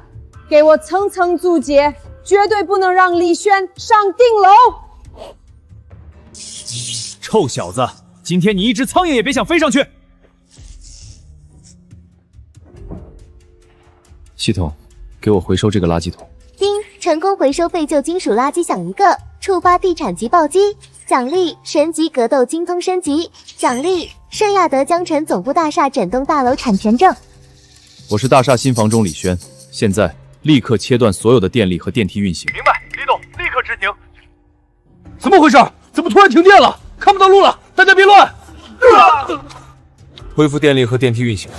K: 给我层层阻截，绝对不能让李轩上顶楼。
U: 臭小子，今天你一只苍蝇也别想飞上去。
E: 系统，给我回收这个垃圾桶。
D: 丁，成功回收废旧金属垃圾响1个，触发地产级暴击，奖励神级格斗精通升级，奖励圣亚德江城总部大厦整栋大楼产权证。
E: 我是大厦新房中李轩，现在立刻切断所有的电力和电梯运行。
H: 明白，李董，立刻执行。
V: 怎么回事？怎么突然停电了？看不到路了，大家别乱！
P: 恢复电力和电梯运行。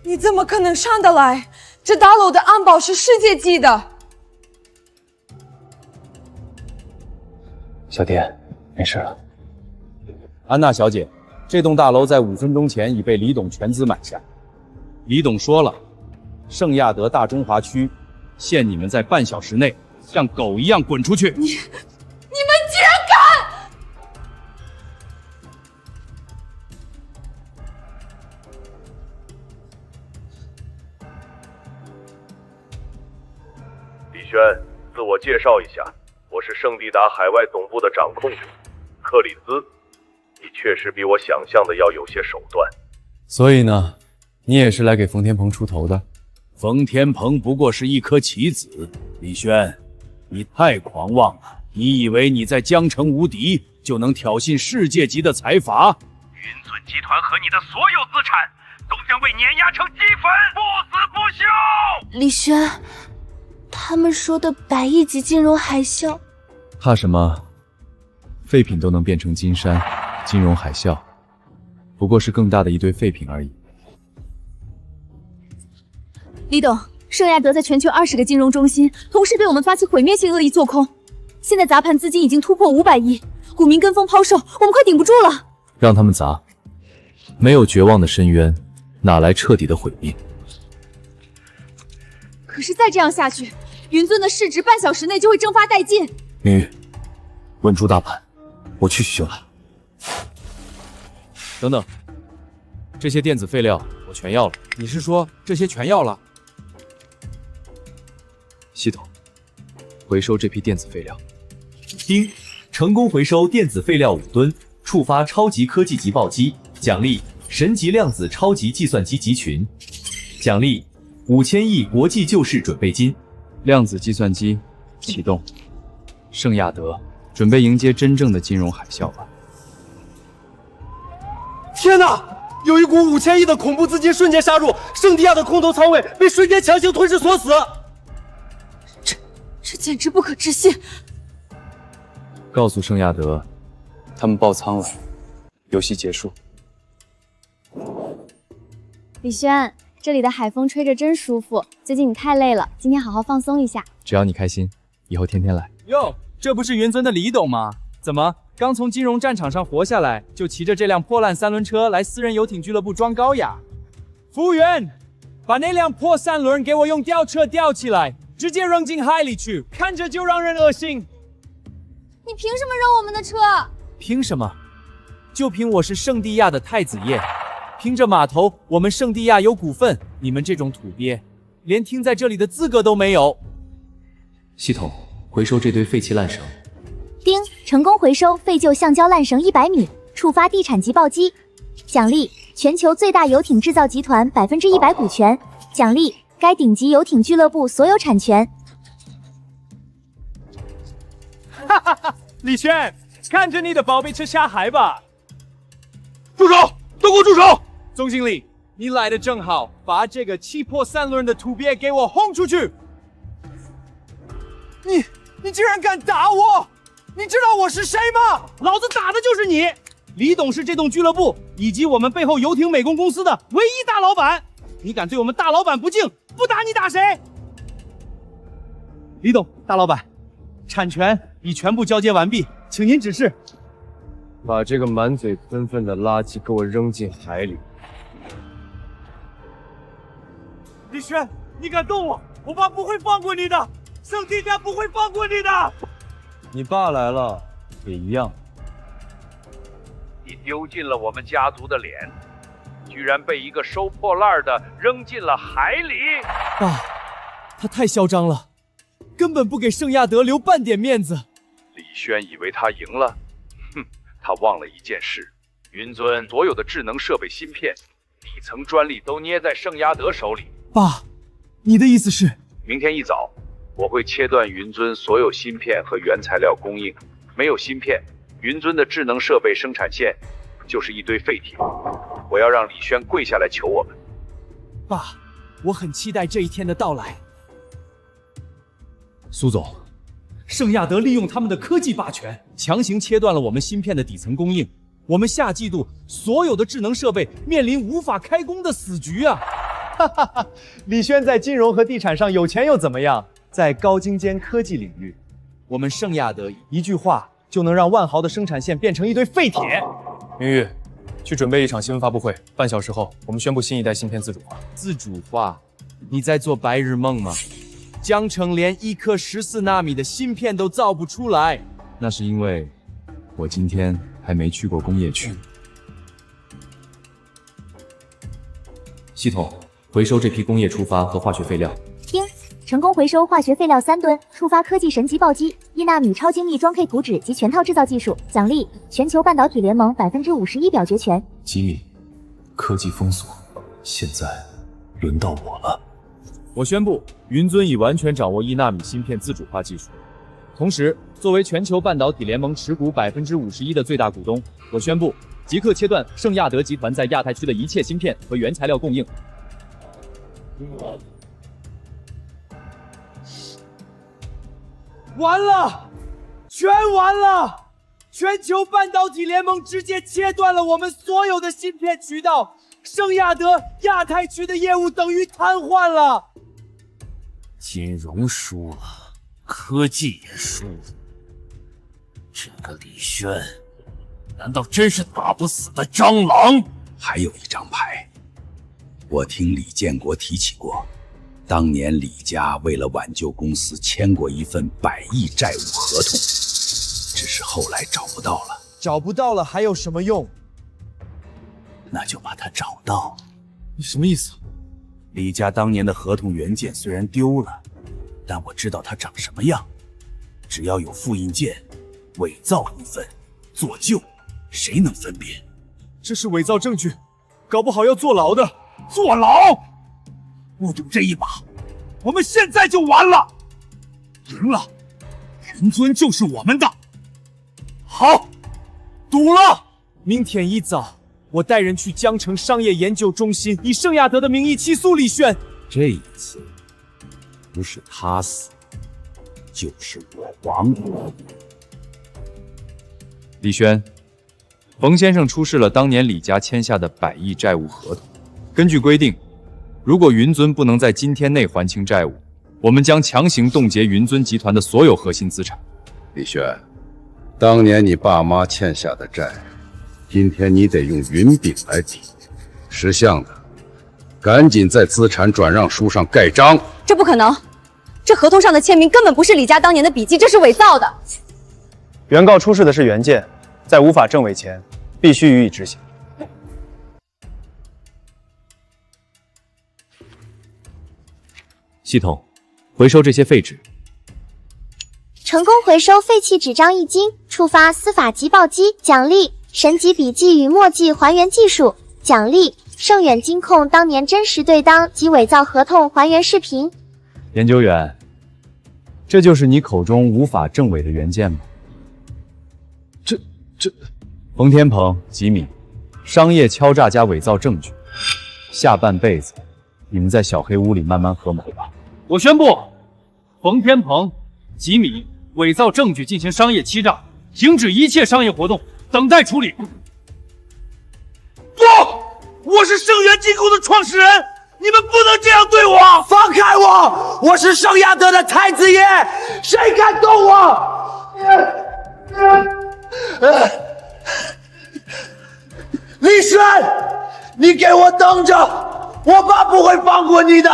A: 你怎么可能上得来？这大楼的安保是世界级的。
F: 小蝶，
E: 没事了。安娜小姐，这栋大楼在5分钟前已被李董全资买下。李董说了，圣亚德大中华区，限你们在半小时内像狗一样滚出去。
A: 你们居然敢！
C: 李轩，自我介绍一下，我是圣地达海外总部的掌控者克里斯。你确实比我想象的要有些手段。
E: 所以呢，你也是来给冯天鹏出头的？
U: 冯天鹏不过是一颗棋子，李轩，你太狂妄了！你以为你在江城无敌，就能挑衅世界级的财阀？
O: 云尊集团和你的所有资产都将被碾压成齑粉，不死不休！
W: 李轩，他们说的100亿级金融海啸，
E: 怕什么？废品都能变成金山，金融海啸不过是更大的一堆废品而已。
W: 李董，圣亚德在全球20个金融中心同时对我们发起毁灭性恶意做空，现在砸盘资金已经突破500亿，股民跟风抛售，我们快顶不住了。
E: 让他们砸，没有绝望的深渊，哪来彻底的毁灭？
K: 可是再这样下去，云尊的市值半小时内就会蒸发殆尽。
F: 明玉，稳住大盘，我去取秀兰。
E: 等等，这些电子废料我全要了。
G: 你是说这些全要了？
E: 系统，回收这批电子废料。
R: 丁，成功回收电子废料5吨，触发超级科技集暴击，奖励神级量子超级计算机集群，奖励5000亿国际救市准备金。
E: 量子计算机启动，圣亚德准备迎接真正的金融海啸吧。
I: 天哪！有一股5000亿的恐怖资金瞬间杀入，圣地亚的空头仓位被瞬间强行吞噬锁死。
K: 这简直不可置信！
E: 告诉圣亚德，他们爆仓了，游戏结束。
D: 李轩，这里的海风吹着真舒服，最近你太累了，今天好好放松一下。
E: 只要你开心，以后天天来。
I: 哟，这不是云尊的李董吗？怎么刚从金融战场上活下来，就骑着这辆破烂3轮车来私人游艇俱乐部装高雅？服务员，把那辆破3轮给我用吊车吊起来，直接扔进海里去，看着就让人恶心。
K: 你凭什么扔我们的车？
I: 凭什么？就凭我是圣地亚的太子爷，凭着码头我们圣地亚有股份，你们这种土鳖连停在这里的资格都没有。
P: 系统，回收这堆废弃烂绳。
D: 丁，成功回收废旧橡胶烂绳100米，触发地产级暴击，奖励全球最大游艇制造集团100%股权，奖励该顶级游艇俱乐部所有产权。
I: 哈哈哈！李轩，看着你的宝贝车下海吧！
H: 住手！都给我住手！
I: 总经理，你来的正好，把这个气破3轮的土鳖给我轰出去！你竟然敢打我！你知道我是谁吗？老子打的就是你！李董是这栋俱乐部以及我们背后游艇美工公司的唯一大老板，你敢对我们大老板不敬，不打你打谁？李董，大老板，产权已全部交接完毕，请您指示。
N: 把这个满嘴喷粪的垃圾给我扔进海里。
I: 李轩，你敢动我，我爸不会放过你的，圣地亚不会放过你的。
N: 你爸来了，也一样。
O: 你丢尽了我们家族的脸，居然被一个收破烂的扔进了海里！
I: 爸，他太嚣张了，根本不给圣亚德留半点面子。
C: 李轩以为他赢了，哼，他忘了一件事：云尊所有的智能设备芯片底层专利都捏在圣亚德手里。
I: 爸，你的意思是？
C: 明天一早，我会切断云尊所有芯片和原材料供应。没有芯片，云尊的智能设备生产线就是一堆废铁。我要让李轩跪下来求我们。
I: 爸，我很期待这一天的到来。
E: 苏总，
I: 圣亚德利用他们的科技霸权，强行切断了我们芯片的底层供应。我们下季度所有的智能设备面临无法开工的死局啊！哈哈哈，李轩在金融和地产上有钱又怎么样？在高精尖科技领域，我们圣亚德一句话
F: 就能让万豪的生产线变成一堆废铁。
Q: 明玉，去准备一场新闻发布会，半小时后我们宣布新一代芯片自主化。
U: 自主化？你在做白日梦吗？江城连1颗14纳米的芯片都造不出来，那是因为我今天还没去过工业区。
P: 系统回收这批工业出发和化学废料。
D: 听，成功回收化学废料3吨，触发科技神级暴击，1纳米超精密装配图纸及全套制造技术，奖励全球半导体联盟51%表决权。
Q: 机密，科技封锁，现在轮到我了。
U: 我宣布，云尊已完全掌握1纳米芯片自主化技术。同时，作为全球半导体联盟持股51%的最大股东，我宣布即刻切断圣亚德集团在亚太区的一切芯片和原材料供应。完了，全完了！全球半导体联盟直接切断了我们所有的芯片渠道，圣亚德亚太区的业务等于瘫痪了。
J: 金融输了，科技也输了，这个李轩，难道真是打不死的蟑螂？
S: 还有一张牌，我听李建国提起过，当年李家为了挽救公司签过一份100亿债务合同，只是后来找不到了。
F: 找不到了还有什么用？
S: 那就把它找到。
U: 你什么意思？
S: 李家当年的合同原件虽然丢了，但我知道它长什么样。只要有复印件、伪造部分、做旧，谁能分辨？
U: 这是伪造证据，搞不好要坐牢的。
J: 坐牢？不赌这一把，我们现在就完了。赢了，云尊就是我们的。
U: 好，赌了。明天一早，我带人去江城商业研究中心，以圣亚德的名义起诉李轩。
S: 这一次，不是他死，就是我亡。
E: 李轩，冯先生出示了当年李家签下的100亿债务合同。根据规定，如果云尊不能在今天内还清债务，我们将强行冻结云尊集团的所有核心资产。
M: 李轩，当年你爸妈欠下的债，今天你得用云饼来抵。识相的，赶紧在资产转让书上盖章。
W: 这不可能，这合同上的签名根本不是李家当年的笔迹，这是伪造的。
F: 原告出示的是原件，在无法证伪前，必须予以执行。
E: 系统，回收这些废纸。
D: 成功回收废弃纸张1斤，触发司法级暴击，奖励神级笔记与墨迹还原技术，奖励盛远金控当年真实对当及伪造合同还原视频。
E: 研究员，这就是你口中无法证伪的原件吗？这，冯天鹏、吉米，商业敲诈加伪造证据，下半辈子你们在小黑屋里慢慢合谋吧。
G: 我宣布，冯天鹏、吉米伪造证据进行商业欺诈，停止一切商业活动，等待处理。
J: 不，我是盛源金控的创始人，你们不能这样对我！
U: 放开我！我是圣亚德的太子爷，谁敢动我？李轩，你给我等着，我爸不会放过你的。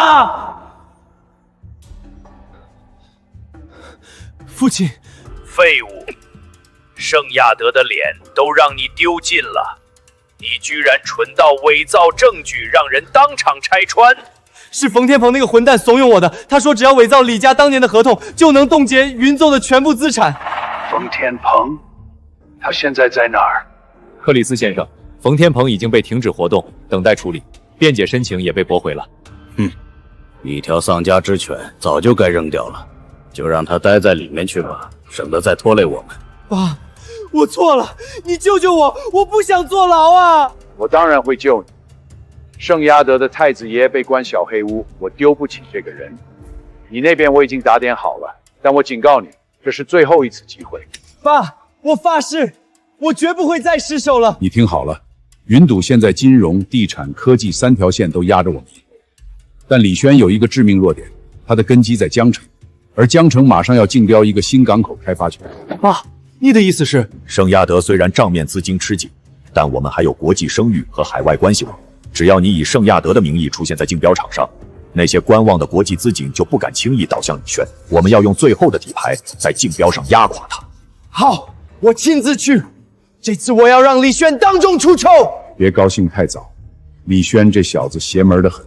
U: 父亲，
O: 废物！圣亚德的脸都让你丢尽了，你居然蠢到伪造证据，让人当场拆穿。
I: 是冯天鹏那个混蛋怂恿我的，他说只要伪造李家当年的合同，就能冻结云宗的全部资产。
O: 冯天鹏，他现在在哪儿？
E: 克里斯先生，冯天鹏已经被停止活动，等待处理，辩解申请也被驳回了。
S: 一条丧家之犬早就该扔掉了，就让他待在里面去吧，省得再拖累我们。
I: 爸，我错了，你救救我，我不想坐牢啊！
O: 我当然会救你。圣亚德的太子爷被关小黑屋，我丢不起这个人。你那边我已经打点好了，但我警告你，这是最后一次机会。
I: 爸，我发誓，我绝不会再失手了。
S: 你听好了，云赌现在金融、地产、科技3条线都压着我们，但李轩有一个致命弱点，他的根基在江城，而江城马上要竞标一个新港口开发权。
I: 爸，
Q: 你的意思是，
V: 圣亚德虽然账面资金吃紧，但我们还有国际声誉和海外关系网。只要你以圣亚德的名义出现在竞标场上，那些观望的国际资金就不敢轻易倒向李轩。我们要用最后的底牌在竞标上压垮他。
Q: 好，我亲自去。这次我要让李轩当众出丑。
O: 别高兴太早，李轩这小子邪门得很，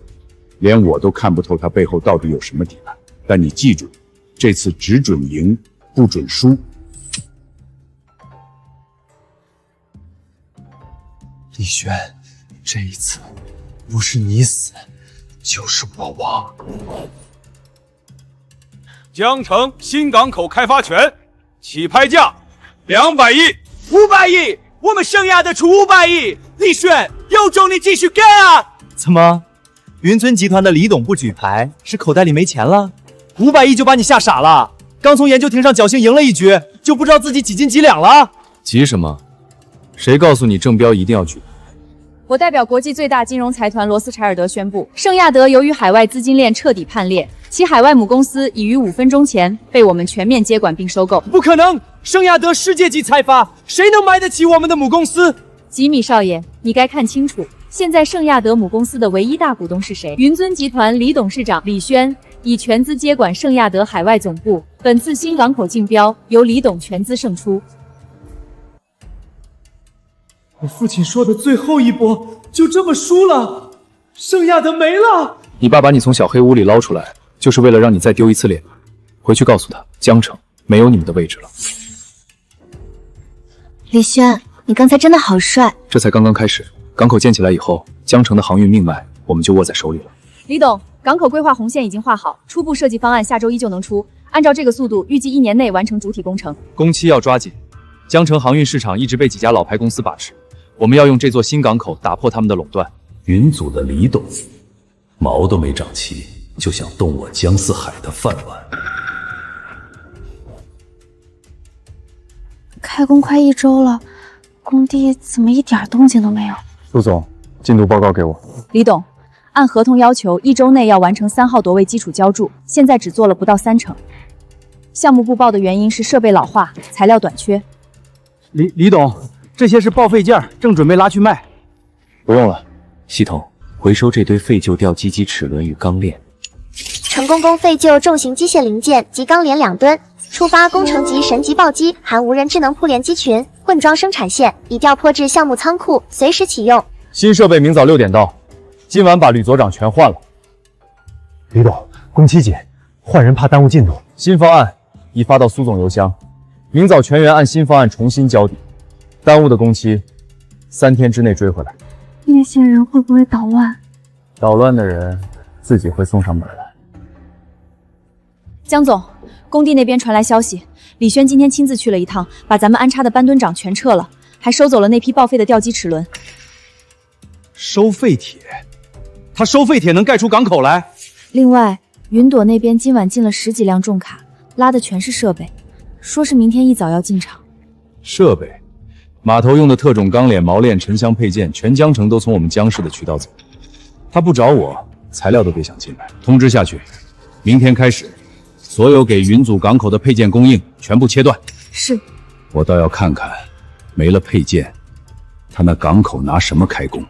O: 连我都看不透他背后到底有什么底牌。但你记住，这次只准赢，不准输。
Q: 李轩，这一次不是你死，就是我亡。
G: 江城新港口开发权，起拍价200亿
I: ，500亿，我们圣亚德出500亿。李轩，有种你继续干啊！怎么，云尊集团的李董不举牌，是口袋里没钱了？500亿就把你吓傻了？刚从研究庭上侥幸赢了一局，就不知道自己几斤几两了？
E: 急什么？谁告诉你正标一定要举牌？
K: 我代表国际最大金融财团罗斯柴尔德宣布，圣亚德由于海外资金链彻底判裂，其海外母公司已于5分钟前被我们全面接管并收购。
I: 不可能！圣亚德世界级财阀，谁能买得起我们的母公司？
K: 吉米少爷，你该看清楚，现在圣亚德母公司的唯一大股东是谁？云尊集团李董事长李轩以全资接管圣亚德海外总部，本次新港口竞标由李董全资胜出。
I: 我父亲说的最后一波就这么输了，圣亚德没了。
E: 你爸把你从小黑屋里捞出来，就是为了让你再丢一次脸。回去告诉他，江城没有你们的位置了。
D: 李轩，你刚才真的好帅。
E: 这才刚刚开始，港口建起来以后，江城的航运命脉我们就握在手里了。
K: 李董，港口规划红线已经画好，初步设计方案下周一就能出，按照这个速度，预计1年内完成主体工程。
E: 工期要抓紧，江城航运市场一直被几家老牌公司把持。我们要用这座新港口打破他们的垄断。
S: 云祖的李董，毛都没长齐，就想动我江四海的饭碗。
W: 开工快1周了，工地怎么一点动静都没有？
N: 陆总，进度报告给我。
K: 李董，按合同要求，1周内要完成3号夺位基础浇筑，现在只做了不到30%。项目部报的原因是设备老化、材料短缺。
I: 李董。这些是报废件，正准备拉去卖。
R: 不用了，系统回收这堆废旧吊机机齿轮与钢链。
D: 成功供废旧重型机械零件及钢链2吨，触发工程级神级暴击，含无人智能互联机群，混装生产线，已调拨至项目仓库，随时启用。
E: 新设备明早6点到，今晚把吕所长全换了。
F: 李董，工期紧，换人怕耽误进度。
E: 新方案已发到苏总邮箱，明早全员按新方案重新交底。耽误的工期3天之内追回来。
W: 那些人会不会捣乱？
N: 捣乱的人自己会送上门来。
K: 江总，工地那边传来消息，李轩今天亲自去了一趟，把咱们安插的搬墩长全撤了，还收走了那批报废的吊机齿轮。
I: 收废铁？他收废铁能盖出港口来？
K: 另外，云朵那边今晚进了10几辆重卡，拉的全是设备，说是明天一早要进场。
E: 设备？码头用的特种钢链、锚链、沉箱配件，全江城都从我们江氏的渠道走。他不找我，材料都别想进来。通知下去，明天开始，所有给云祖港口的配件供应全部切断。
K: 是。
S: 我倒要看看，没了配件，他那港口拿什么开工？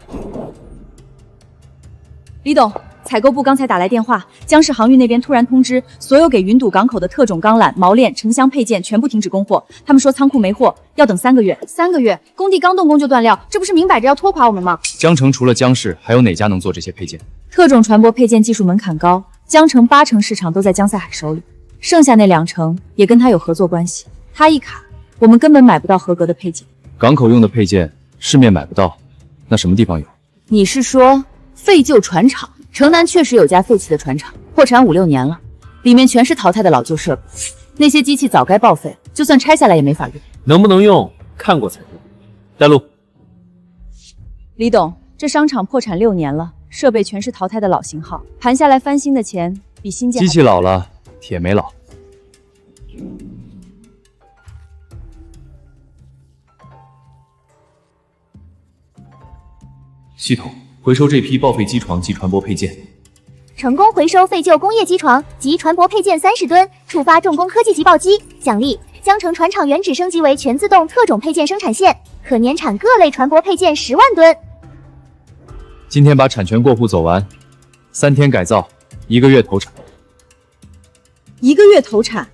K: 李董，采购部刚才打来电话，江氏航运那边突然通知，所有给云堵港口的特种钢缆、锚链、沉箱配件全部停止供货。他们说仓库没货，要等3个月。3个月，工地刚动工就断料，这不是明摆着要拖垮我们吗？
E: 江城除了江氏，还有哪家能做这些配件？
K: 特种船舶配件技术门槛高，江城80%市场都在江塞海手里，剩下那20%也跟他有合作关系。他一卡，我们根本买不到合格的配件。
E: 港口用的配件市面买不到，那什么地方有？
W: 你是说废旧船厂？城南确实有家废弃的船厂，破产5、6年了，里面全是淘汰的老旧设备，那些机器早该报废，就算拆下来也没法用。
R: 能不能用，看过才用。带路。
K: 李董，这商场破产6年了，设备全是淘汰的老型号，盘下来翻新的钱比新建。
E: 机器老了，铁没老。
R: 系统回收这批报废机床及船舶配件。
D: 成功回收废旧工业机床及船舶配件30吨，触发重工科技级暴击，奖励江城船厂原址升级为全自动特种配件生产线，可年产各类船舶配件10万吨。
E: 今天把产权过户走完，3天改造，1个月投产。
K: 1个月投产，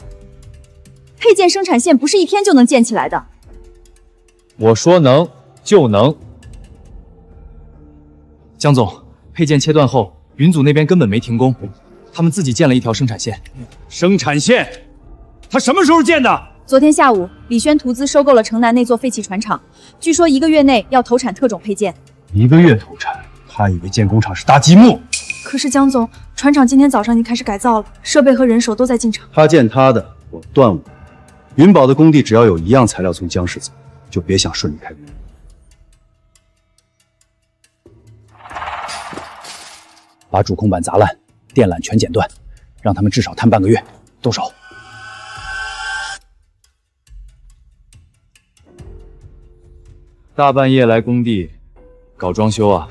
K: 配件生产线不是1天就能建起来的。
E: 我说能就能。江总，配件切断后，云组那边根本没停工，他们自己建了一条生产线。
G: 生产线？他什么时候建的？
K: 昨天下午，李轩图资收购了城南那座废弃船厂，据说1个月内要投产特种配件。
F: 1个月投产，他以为建工厂是搭积木。
K: 可是江总，船厂今天早上已经开始改造了，设备和人手都在进场。
F: 他建他的，我断我的。云宝的工地只要有1样材料从江氏走，就别想顺利开工。把主控板砸烂，电缆全剪断，让他们至少瘫半个月。动手！
E: 大半夜来工地搞装修啊？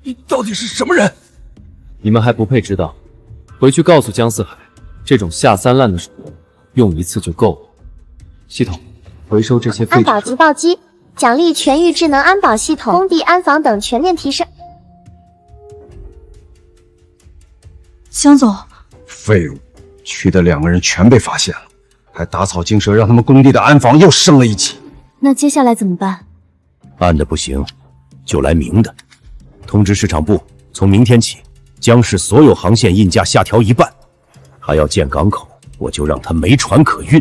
Q: 你到底是什么人？
I: 你们还不配知道，回去告诉江四海，这种下三滥的手段用1次就够了。系统，回收这些废纸。
D: 安保急报机，奖励全域智能安保系统、工地安防等全面提升。
K: 江总，
O: 废物，区的2个人全被发现了，还打草惊蛇，让他们工地的安防又升了一级。
W: 那接下来怎么办？
V: 暗的不行，就来明的。通知市场部，从明天起，江市所有航线运价下调1半，还要建港口，我就让他没船可运。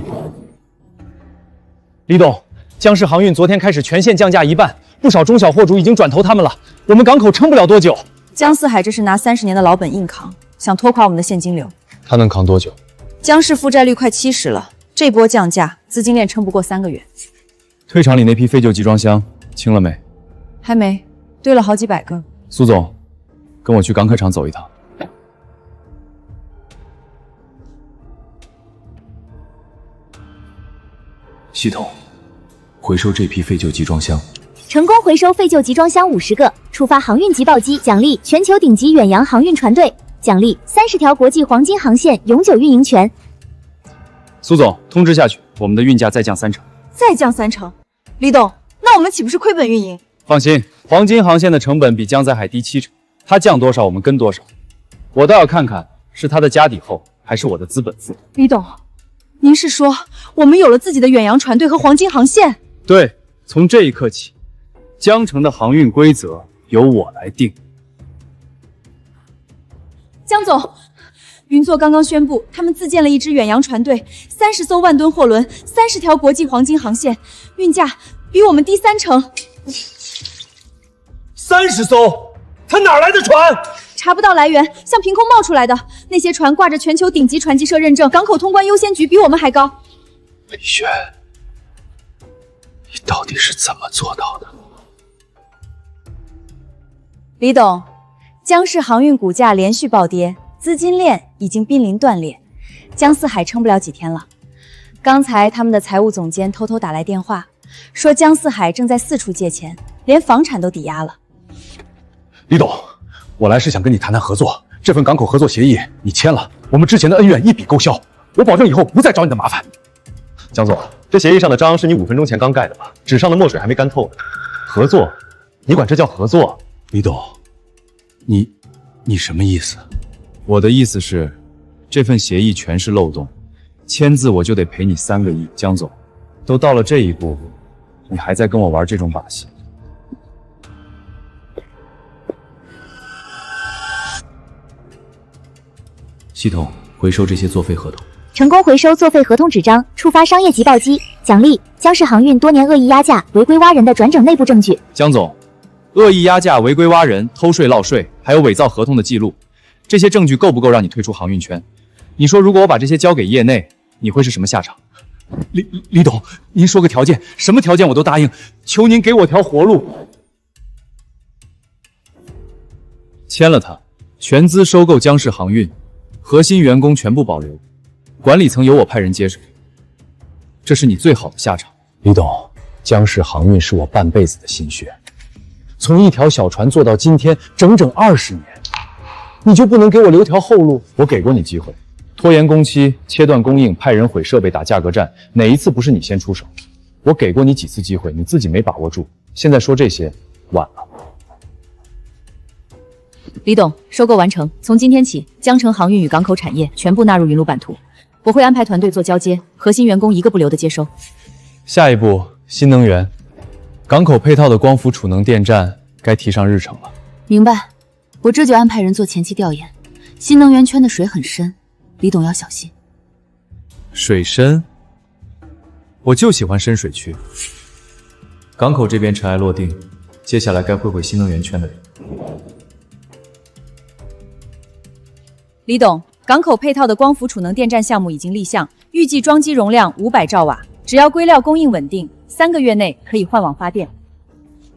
F: 李董，江氏航运昨天开始全线降价1半，不少中小货主已经转投他们了，我们港口撑不了多久。
K: 江四海这是拿30年的老本硬扛，想拖垮我们的现金流。
F: 他能扛多久？
K: 江氏负债率快70了，这波降价，资金链撑不过3个月。
E: 退场里那批废旧集装箱清了没？
K: 还没，堆了好几百个。
E: 苏总，跟我去港客厂走一趟。
V: 系统，回收这批废旧集装箱。
D: 成功回收废旧集装箱50个，触发航运急报机，奖励全球顶级远洋航运船队，奖励30条国际黄金航线永久运营权。
E: 苏总，通知下去，我们的运价再降30%。
K: 再降30%？李董，那我们岂不是亏本运营？
E: 放心，黄金航线的成本比江载海低70%，它降多少我们跟多少。我倒要看看是它的家底厚，还是我的资本富。
K: 李董，您是说我们有了自己的远洋船队和黄金航线？
E: 对，从这一刻起，江城的航运规则由我来定。
K: 江总，云座刚刚宣布，他们自建了一支远洋船队，30艘万吨货轮，30条国际黄金航线，运价比我们低30%。
Q: 30艘？他哪来的船？
K: 查不到来源，像凭空冒出来的。那些船挂着全球顶级船级社认证，港口通关优先级比我们还高。
V: 李轩，你到底是怎么做到的？
K: 李董，江氏航运股价连续暴跌，资金链已经濒临断裂，江四海撑不了几天了。刚才他们的财务总监偷偷打来电话，说江四海正在4处借钱，连房产都抵押了。
F: 李董，我来是想跟你谈谈合作，这份港口合作协议你签了，我们之前的恩怨一笔勾销，我保证以后不再找你的麻烦。
N: 江总，这协议上的章是你5分钟前刚盖的吧？纸上的墨水还没干透呢。合作？你管这叫合作？
F: 李董，你什么意思？
E: 我的意思是，这份协议全是漏洞，签字我就得赔你3个亿。江总，都到了这一步，你还在跟我玩这种把戏？
V: 系统，回收这些作废合同。
D: 成功回收作废合同纸张，触发商业急报机，奖励江氏航运多年恶意压价、违规挖人的转整内部证据。
E: 江总，恶意压价、违规挖人、偷税漏税，还有伪造合同的记录，这些证据够不够让你退出航运圈？你说，如果我把这些交给业内，你会是什么下场？
F: 李董，您说个条件，什么条件我都答应，求您给我条活路。
E: 签了它，全资收购江氏航运，核心员工全部保留，管理层由我派人接手，这是你最好的下场。
F: 李董，江氏航运是我半辈子的心血，从一条小船做到今天整整20年，你就不能给我留条后路？我给过你机会，拖延工期、切断供应、派人毁设备、打价格战，哪一次不是你先出手？我给过你几次机会，你自己没把握住，现在说这些晚了。
K: 李董，收购完成，从今天起，江城航运与港口产业全部纳入云路版图。我会安排团队做交接，核心员工一个不留的接收。
F: 下一步，新能源，港口配套的光伏储能电站该提上日程了。
K: 明白，我这就安排人做前期调研。新能源圈的水很深，李董要小心。
F: 水深，我就喜欢深水区。港口这边尘埃落定，接下来该会新能源圈的人。
K: 李董，港口配套的光伏储能电站项目已经立项，预计装机容量500兆瓦，只要硅料供应稳定，3个月内可以换网发电。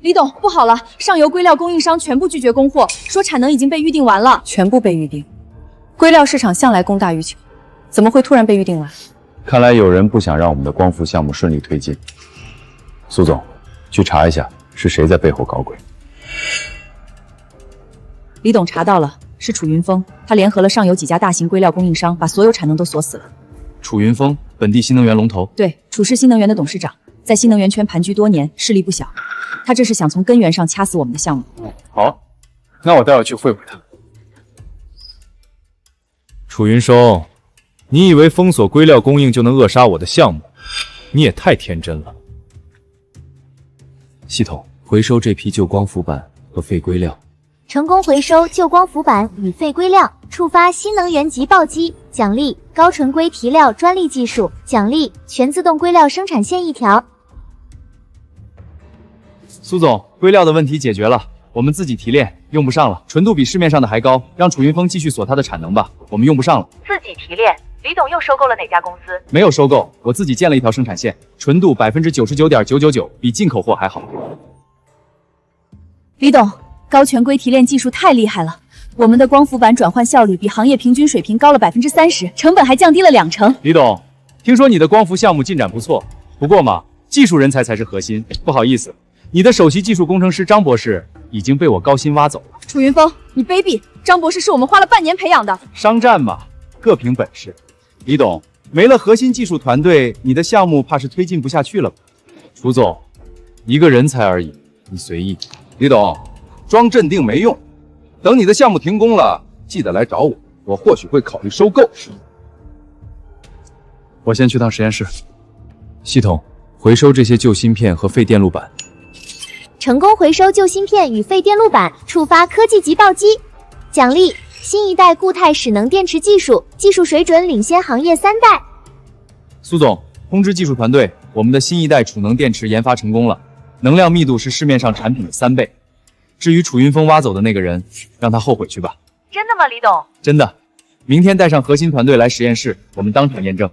K: 李董，不好了，上游硅料供应商全部拒绝供货，说产能已经被预定完了。全部被预定？硅料市场向来供大于求，怎么会突然被预定完？
F: 看来有人不想让我们的光伏项目顺利推进。苏总，去查一下是谁在背后搞鬼。
K: 李董查到了，是楚云峰，他联合了上游几家大型硅料供应商，把所有产能都锁死了。
F: 楚云峰，本地新能源龙头。
K: 对，楚氏新能源的董事长，在新能源圈盘踞多年，势力不小。他这是想从根源上掐死我们的项目。
F: 好，那我待会去会会他。楚云松，你以为封锁硅料供应就能扼杀我的项目？你也太天真了。系统回收这批旧光伏板和废硅料。
D: 成功回收旧光伏板与废硅料，触发新能源级暴击，奖励高纯硅提料专利技术，奖励全自动硅料生产线1条。
F: 苏总，硅料的问题解决了，我们自己提炼，用不上了，纯度比市面上的还高，让楚云峰继续锁他的产能吧，我们用不上了。
K: 自己提炼？李董又收购了哪家公司？
F: 没有收购，我自己建了一条生产线，纯度99.999%，比进口货还好。
K: 李董，高全硅提炼技术太厉害了，我们的光伏板转换效率比行业平均水平高了30%，成本还降低了20%。
F: 李董，听说你的光伏项目进展不错，不过嘛，技术人才才是核心。不好意思，你的首席技术工程师张博士已经被我高薪挖走了。
K: 楚云峰，你卑鄙！张博士是我们花了半年培养的。
F: 商战嘛，各凭本事。李董，没了核心技术团队，你的项目怕是推进不下去了吧？楚总，一个人才而已，你随意。李董，装镇定没用，等你的项目停工了，记得来找我，我或许会考虑收购。我先去趟实验室。系统回收这些旧芯片和废电路板。
D: 成功回收旧芯片与废电路板，触发科技级暴击，奖励新一代固态使能电池技术，技术水准领先行业3代。
F: 苏总，通知技术团队，我们的新一代储能电池研发成功了，能量密度是市面上产品的3倍。至于楚云峰挖走的那个人，让他后悔去吧。
K: 真的吗，李董？
F: 真的，明天带上核心团队来实验室，我们当场验证。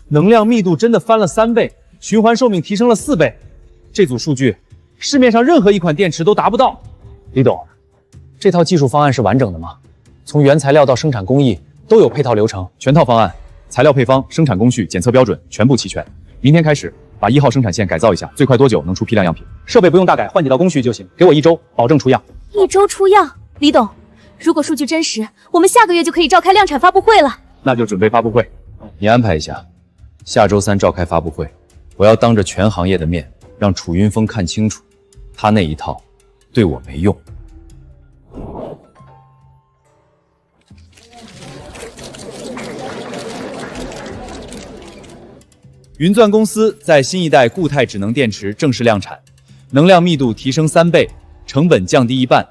F: 能量密度真的翻了3倍，循环寿命提升了4倍，这组数据市面上任何一款电池都达不到。李董，这套技术方案是完整的吗？从原材料到生产工艺都有配套流程，全套方案，材料配方、生产工序、检测标准全部齐全。明天开始把1号生产线改造一下，最快多久能出批量样品？设备不用大改，换几道工序就行。给我1周，保证出样。
W: 1周出样？李董，如果数据真实，我们下个月就可以召开量产发布会了。
F: 那就准备发布会，你安排一下，下周3召开发布会。我要当着全行业的面，让楚云峰看清楚，他那一套对我没用。云钻公司在新一代固态智能电池正式量产，能量密度提升3倍，成本降低1半，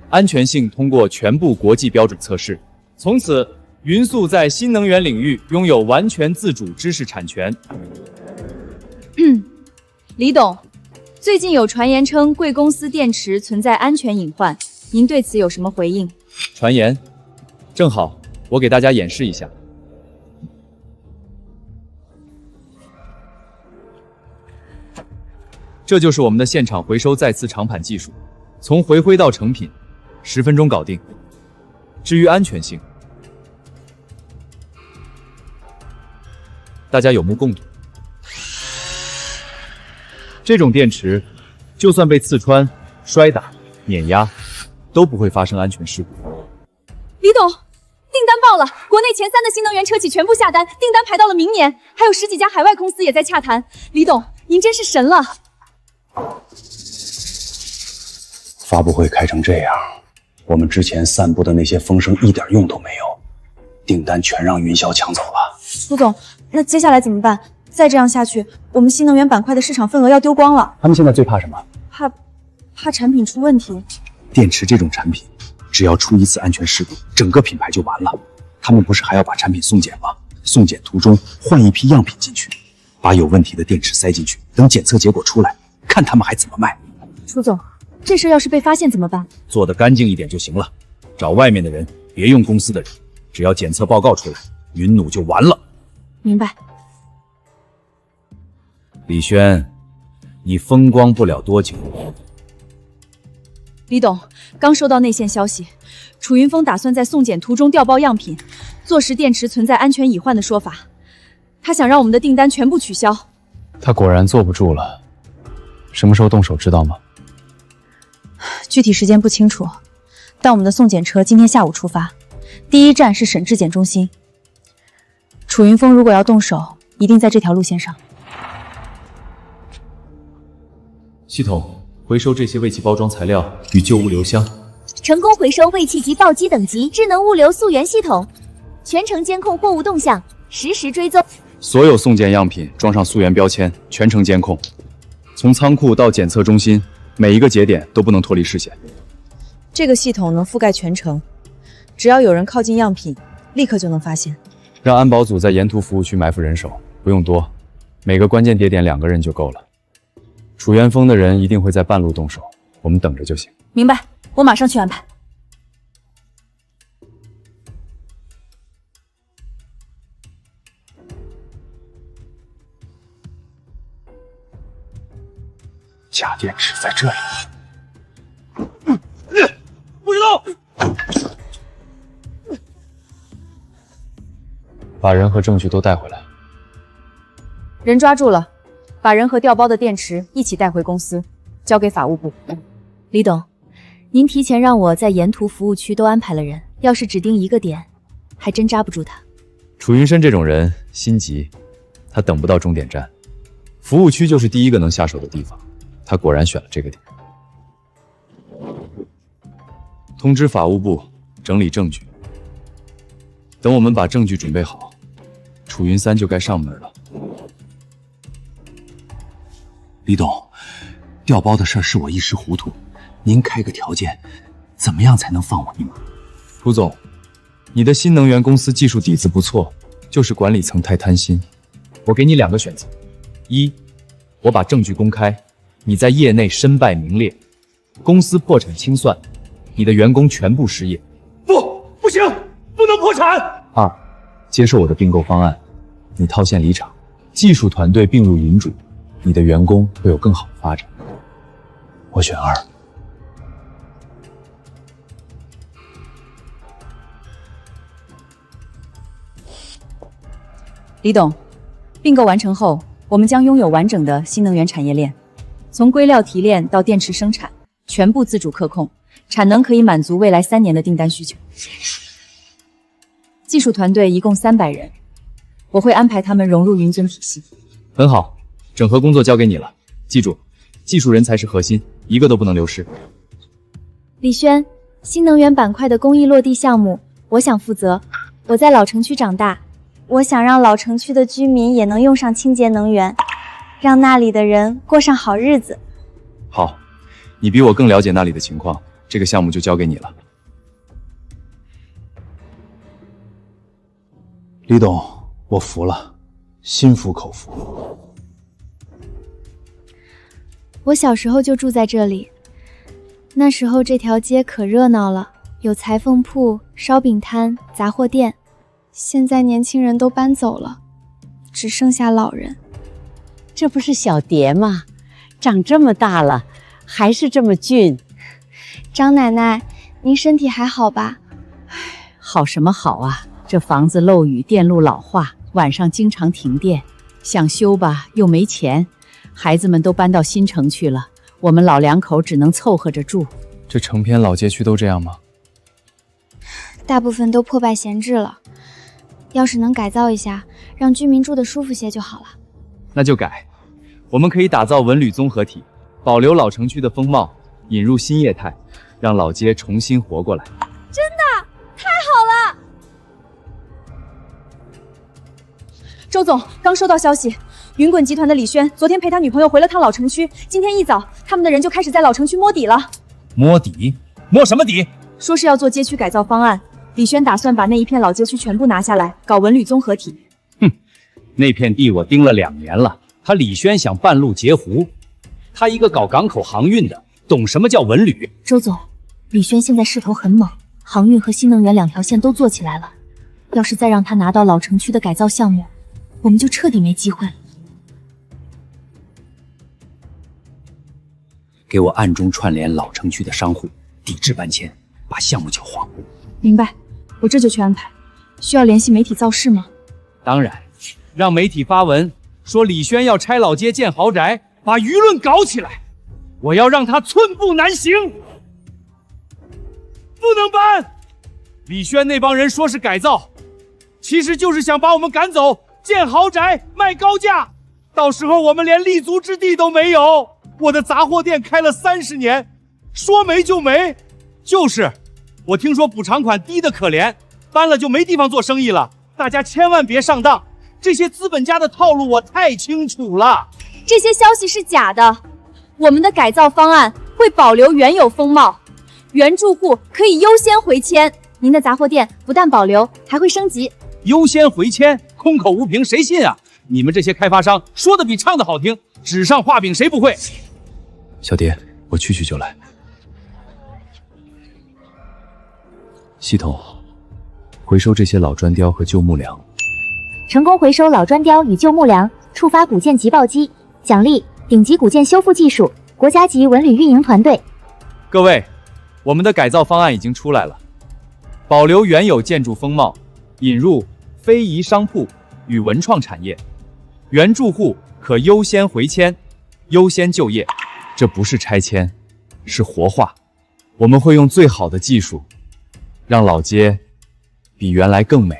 F: 安全性通过全部国际标准测试。从此，云塑在新能源领域拥有完全自主知识产权。
K: 李董，最近有传言称贵公司电池存在安全隐患，您对此有什么回应？
F: 传言，正好我给大家演示一下。这就是我们的现场回收再次长盘技术，从回灰到成品，10分钟搞定。至于安全性，大家有目共睹。这种电池，就算被刺穿、摔打、碾压，
E: 都不会发生安全事故。
W: 李董，订单爆了，国内前3的新能源车企全部下单，订单排到了明年，还有10几家海外公司也在洽谈。李董，您真是神了！
S: 发布会开成这样，我们之前散布的那些风声一点用都没有，订单全让云霄抢走了。
K: 苏总，那接下来怎么办？再这样下去，我们新能源板块的市场份额要丢光了。
S: 他们现在最怕什么？
K: 怕产品出问题。
S: 电池这种产品，只要出一次安全事故，整个品牌就完了。他们不是还要把产品送检吗？送检途中换一批样品进去，把有问题的电池塞进去，等检测结果出来，看他们还怎么卖。
K: 楚总，这事要是被发现怎么办？
E: 做得干净一点就行了，找外面的人，别用公司的人。只要检测报告出来，云弩就完了。
K: 明白。
E: 李轩，你风光不了多久。
K: 李董，刚收到内线消息，楚云峰打算在送检途中调包样品，坐实电池存在安全隐患的说法。他想让我们的订单全部取消。
Q: 他果然坐不住了。什么时候动手知道吗？
K: 具体时间不清楚，但我们的送检车今天下午出发，第一站是省质检中心。楚云峰如果要动手，一定在这条路线上。
E: 系统回收这些废弃包装材料与旧物留箱，
D: 成功回收废弃及暴击等级智能物流溯源系统，全程监控货物动向，实时追踪。
E: 所有送检样品装上溯源标签，全程监控。从仓库到检测中心，每一个节点都不能脱离视线。
K: 这个系统能覆盖全程，只要有人靠近样品，立刻就能发现。
E: 让安保组在沿途服务区埋伏人手，不用多，每个关键节点2个人就够了。楚元峰的人一定会在半路动手，我们等着就行。
K: 明白，我马上去安排。
S: 假电池在这里。
I: 不许动！
Q: 把人和证据都带回来。
K: 人抓住了，把人和调包的电池一起带回公司，交给法务部。
W: 李董，您提前让我在沿途服务区都安排了人，要是只盯一个点，还真扎不住他。
E: 楚云深这种人心急，他等不到终点站，服务区就是第一个能下手的地方。他果然选了这个点。通知法务部整理证据，等我们把证据准备好，楚云三就该上门了。
S: 李董，调包的事是我一时糊涂，您开个条件，怎么样才能放我一马？
E: 楚总，你的新能源公司技术底子不错，就是管理层太贪心。我给你2个选择：一，我把证据公开，你在业内身败名裂，公司破产清算，你的员工全部失业。
I: 不行，不能破产。
E: 2，接受我的并购方案，你套现离场，技术团队并入云主，你的员工会有更好的发展。
S: 我选2。
K: 李董，并购完成后，我们将拥有完整的新能源产业链，从硅料提炼到电池生产，全部自主可控，产能可以满足未来3年的订单需求。技术团队一共300人，我会安排他们融入云尊体系。
E: 很好，整合工作交给你了。记住，技术人才是核心，一个都不能流失。
W: 李轩，新能源板块的公益落地项目，我想负责。我在老城区长大，
D: 我想让老城区的居民也能用上清洁能源，让那里的人过上好日子。
E: 好，你比我更了解那里的情况，这个项目就交给你了。
S: 李董，我服了，心服口服。
W: 我小时候就住在这里，那时候这条街可热闹了，有裁缝铺、烧饼摊、杂货店。现在年轻人都搬走了，只剩下老人。
B: 这不是小蝶吗？长这么大了，还是这么俊。
W: 张奶奶，您身体还好吧？
B: 好什么好啊？这房子漏雨，电路老化，晚上经常停电，想修吧又没钱。孩子们都搬到新城去了，我们老2口只能凑合着住。
F: 这成片老街区都这样吗？
W: 大部分都破败闲置了，要是能改造一下，让居民住得舒服些就好了。
F: 那就改，我们可以打造文旅综合体，保留老城区的风貌，引入新业态，让老街重新活过来。
W: 真的太好了！
K: 周总，刚收到消息，云滚集团的李轩昨天陪他女朋友回了趟老城区，今天一早，他们的人就开始在老城区摸底了。
U: 摸底？摸什么底？
K: 说是要做街区改造方案，李轩打算把那一片老街区全部拿下来，搞文旅综合体。
U: 那片地我盯了2年了，他李轩想半路截胡，他一个搞港口航运的，懂什么叫文旅？
D: 周总，李轩现在势头很猛，航运和新能源2条线都做起来了，要是再让他拿到老城区的改造项目，我们就彻底没机会了。
U: 给我暗中串联老城区的商户，抵制搬迁，把项目搅黄。
K: 明白，我这就去安排。需要联系媒体造势吗？
U: 当然，让媒体发文说李轩要拆老街建豪宅，把舆论搞起来。我要让他寸步难行，不能搬。李轩那帮人说是改造，其实就是想把我们赶走，建豪宅卖高价，到时候我们连立足之地都没有。我的杂货店开了30年，说没就没。就是，我听说补偿款低得可怜，搬了就没地方做生意了。大家千万别上当，这些资本家的套路我太清楚了。
K: 这些消息是假的，我们的改造方案会保留原有风貌，原住户可以优先回迁。您的杂货店不但保留，还会升级。
U: 优先回迁，空口无凭，谁信啊？你们这些开发商说的比唱的好听，纸上画饼谁不会？
F: 小蝶，我去就来。系统，回收这些老砖雕和旧木梁。
D: 成功回收老砖雕与旧木梁，触发古建急报机，奖励顶级古建修复技术，国家级文旅运营团队。
F: 各位，我们的改造方案已经出来了，保留原有建筑风貌，引入非遗商铺与文创产业，原住户可优先回迁，优先就业。这不是拆迁，是活化。我们会用最好的技术，让老街比原来更美。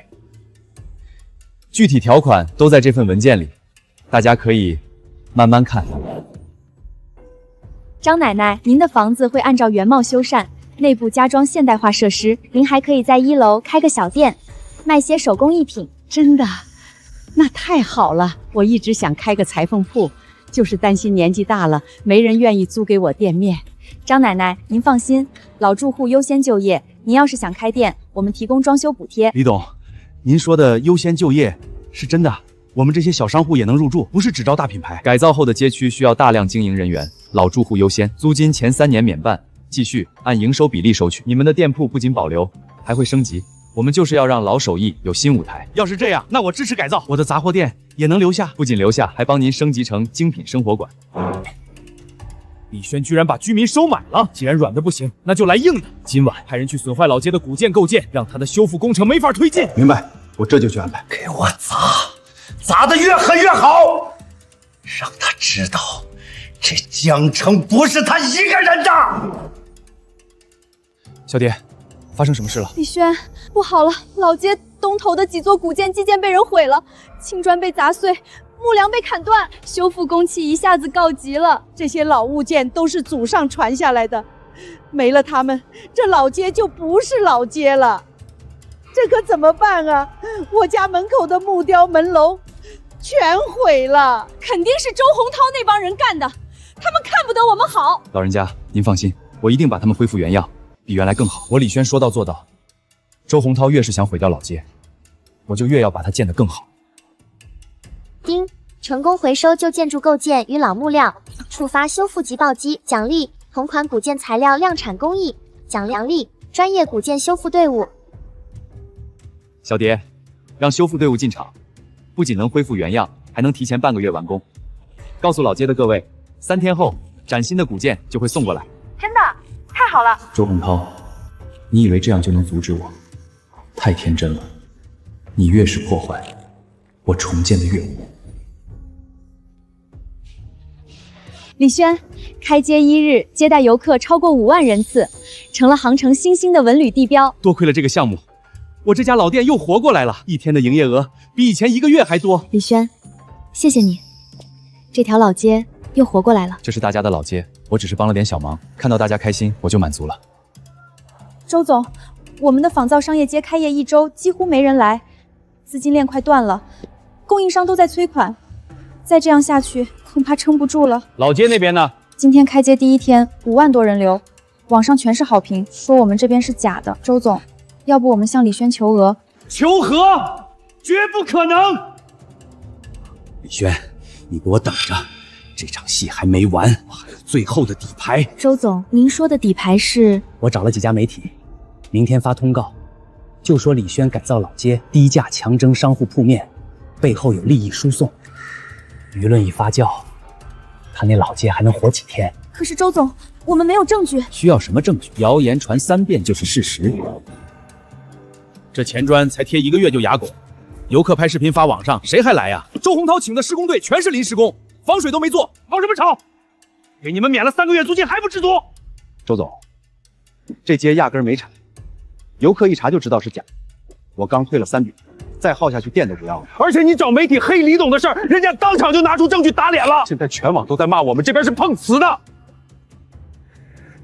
F: 具体条款都在这份文件里，大家可以慢慢看。
K: 张奶奶，您的房子会按照原貌修缮，内部加装现代化设施，您还可以在1楼开个小店，卖些手工艺品。
B: 真的？那太好了！我一直想开个裁缝铺，就是担心年纪大了，没人愿意租给我店面。
K: 张奶奶，您放心，老住户优先就业。您要是想开店，我们提供装修补贴。
F: 李董，您说的优先就业是真的？我们这些小商户也能入驻，不是只招大品牌。改造后的街区需要大量经营人员，老住户优先，租金前3年免办，继续按营收比例收取。你们的店铺不仅保留，还会升级。我们就是要让老手艺有新舞台。要是这样，那我支持改造，我的杂货店也能留下。不仅留下，还帮您升级成精品生活馆。李轩居然把居民收买了，既然软的不行，那就来硬的。今晚派人去损坏老街的古建构件，让他的修复工程没法推进。
S: 明白，我这就去安排。
J: 给我砸得越狠越好，让他知道这江城不是他一个人的。
F: 小蝶，发生什么事了？
K: 李轩，不好了，老街东头的几座古建基建被人毁了，青砖被砸碎，木梁被砍断，修复工期一下子告急了。
B: 这些老物件都是祖上传下来的，没了他们，这老街就不是老街了。这可怎么办啊？我家门口的木雕门楼全毁了，
K: 肯定是周洪涛那帮人干的，他们看不得我们好。
F: 老人家，您放心，我一定把他们恢复原样，比原来更好。我李轩说到做到。周洪涛越是想毁掉老街，我就越要把它建得更好。
D: 丁，成功回收旧建筑构件与老木料，触发修复急报机，奖励同款古建材料量产工艺，奖励专业古建修复队伍。
F: 小蝶，让修复队伍进场，不仅能恢复原样，还能提前半个月完工。告诉老街的各位，3天后崭新的古建就会送过来。
K: 真的？太好了！
F: 周洪涛，你以为这样就能阻止我？太天真了！你越是破坏，我重建的越无。
K: 李轩，开街1日接待游客超过5万人次，成了航程新兴的文旅地标。
F: 多亏了这个项目，我这家老店又活过来了，一天的营业额比以前1个月还多。
W: 李轩，谢谢你，这条老街又活过来了。
F: 这是大家的老街，我只是帮了点小忙，看到大家开心我就满足了。
K: 周总，我们的仿造商业街开业1周，几乎没人来，资金链快断了，供应商都在催款，再这样下去恐怕撑不住了。
F: 老街那边呢？
K: 今天开街第1天5万多人流，网上全是好评，说我们这边是假的。周总，要不我们向李轩求额？
U: 求和，绝不可能！李轩，你给我等着，这场戏还没完，我还有最后的底牌。
W: 周总，您说的底牌是？
I: 我找了几家媒体，明天发通告，就说李轩改造老街，低价强征商户铺面，背后有利益输送。舆论一发酵，他那老街还能活几天？
K: 可是周总，我们没有证据。
U: 需要什么证据？谣言传3遍就是事实。这前砖才贴1个月就哑狗，游客拍视频发网上，谁还来呀？周洪涛请的施工队全是临时工，防水都没做，吵什么吵？给你们免了3个月租金还不知足？
F: 周总，这街压根没产，游客一查就知道是假，我刚退了3笔，再耗下去店都不要了。
U: 而且你找媒体黑李董的事儿，人家当场就拿出证据打脸了。现在全网都在骂我们这边是碰瓷的。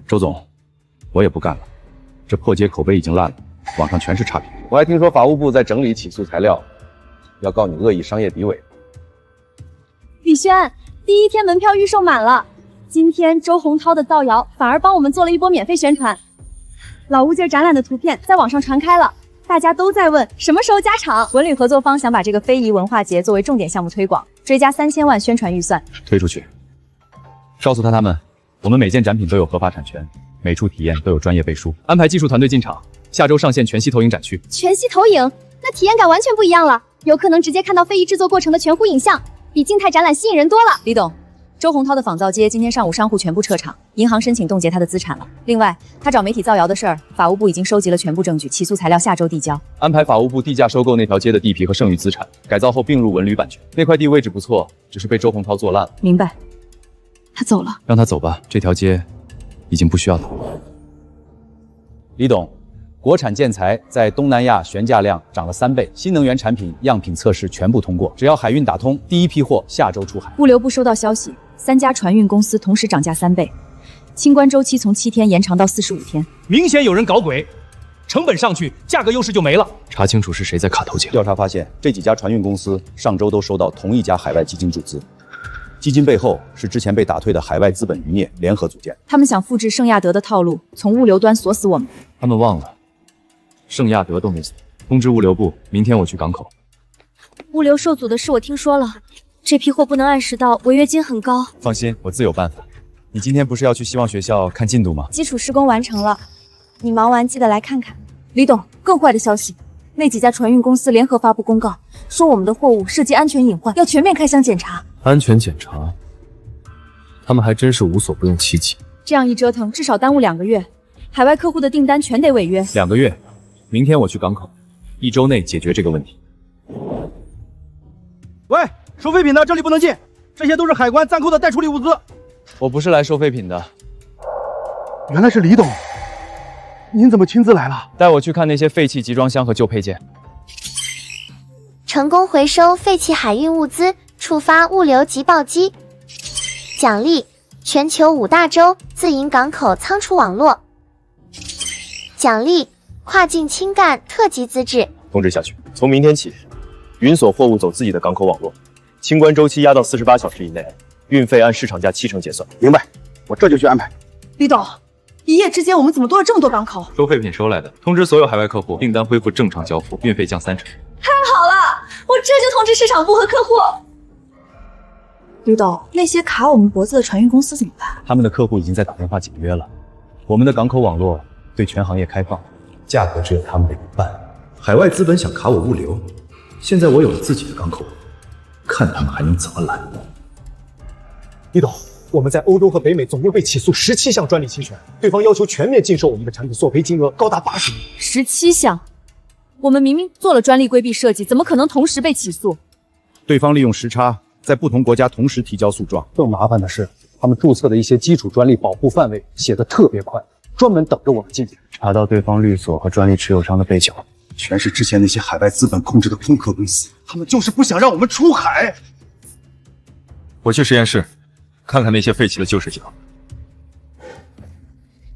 F: 周总，我也不干了，这破街口碑已经烂了，网上全是差评。我还听说法务部在整理起诉材料，要告你恶意商业诋毁。
K: 李轩，第1天门票预售满了，今天周洪涛的造谣反而帮我们做了一波免费宣传，老物件展览的图片在网上传开了，大家都在问什么时候加场。文旅合作方想把这个非遗文化节作为重点项目推广，追加3000万宣传预算
F: 推出去，告诉他们，我们每件展品都有合法产权，每处体验都有专业背书，安排技术团队进场，下周上线全息投影展区。
D: 全息投影，那体验感完全不一样了，游客能直接看到非遗制作过程的全弧影像，比静态展览吸引人多了。
K: 李董，周洪涛的仿造街今天上午商户全部撤场，银行申请冻结他的资产了。另外，他找媒体造谣的事儿，法务部已经收集了全部证据，起诉材料下周递交。
F: 安排法务部地价收购那条街的地皮和剩余资产，改造后并入文旅版权。那块地位置不错，只是被周洪涛做烂了。
K: 明白。他走了，
F: 让他走吧，这条街已经不需要他。李董，国产建材在东南亚悬架量涨了3倍，新能源产品样品测试全部通过，只要海运打通，第1批货下周出海。
K: 物流部收到消息，3家船运公司同时涨价3倍，清关周期从7天延长到45天。
U: 明显有人搞鬼，成本上去，价格优势就没了。
F: 查清楚是谁在卡头颈。调查发现，这几家船运公司上周都收到同一家海外基金注资，基金背后是之前被打退的海外资本余孽联合组建。
K: 他们想复制圣亚德的套路，从物流端锁死我们。
F: 他们忘了，圣亚德都没死。通知物流部，明天我去港口。
W: 物流受阻的事我听说了，这批货不能按时到，违约金很高。
F: 放心，我自有办法。你今天不是要去希望学校看进度吗？
K: 基础施工完成了，你忙完记得来看看。李董，更坏的消息，那几家船运公司联合发布公告，说我们的货物涉及安全隐患，要全面开箱检查。
N: 安全检查，他们还真是无所不用其极。
K: 这样一折腾，至少耽误2个月，海外客户的订单全得违约。
F: 2个月，明天我去港口，1周内解决这个问题。
U: 喂，收废品的这里不能进，这些都是海关暂扣的待处理物资。
F: 我不是来收废品的。
U: 原来是李董，您怎么亲自来了？
F: 带我去看那些废弃集装箱和旧配件。
D: 成功回收废弃海运物资，触发物流急报机。奖励：全球5大洲自营港口仓储网络。奖励：跨境氢干特级资质。
N: 通知下去，从明天起，云锁货物走自己的港口网络，清关周期压到48小时以内，运费按市场价70%结算。
U: 明白，我这就去安排。
B: 李董，一夜之间我们怎么多了这么多港口？
F: 收废品收来的，通知所有海外客户订单恢复正常交付，运费降30%。
K: 太好了，我这就通知市场部和客户。
B: 李董，那些卡我们脖子的船运公司怎么办？
F: 他们的客户已经在打电话解约了。我们的港口网络对全行业开放，价格只有他们的1半。
S: 海外资本想卡我物流，现在我有了自己的港口，看他们还能怎么拦。
N: 李董，我们在欧洲和北美总共被起诉17项专利侵权，对方要求全面禁售我们的产品，索赔金额高达80亿。
K: 17项，我们明明做了专利规避设计，怎么可能同时被起诉？
F: 对方利用时差，在不同国家同时提交诉状。
N: 更麻烦的是，他们注册的一些基础专利保护范围写的特别快，专门等着我们进去。
A: 查到对方律所和专利持有商的背景，全是之前那些海外资本控制的空壳公司，他们就是不想让我们出海。
F: 我去实验室看看那些废弃的旧事情。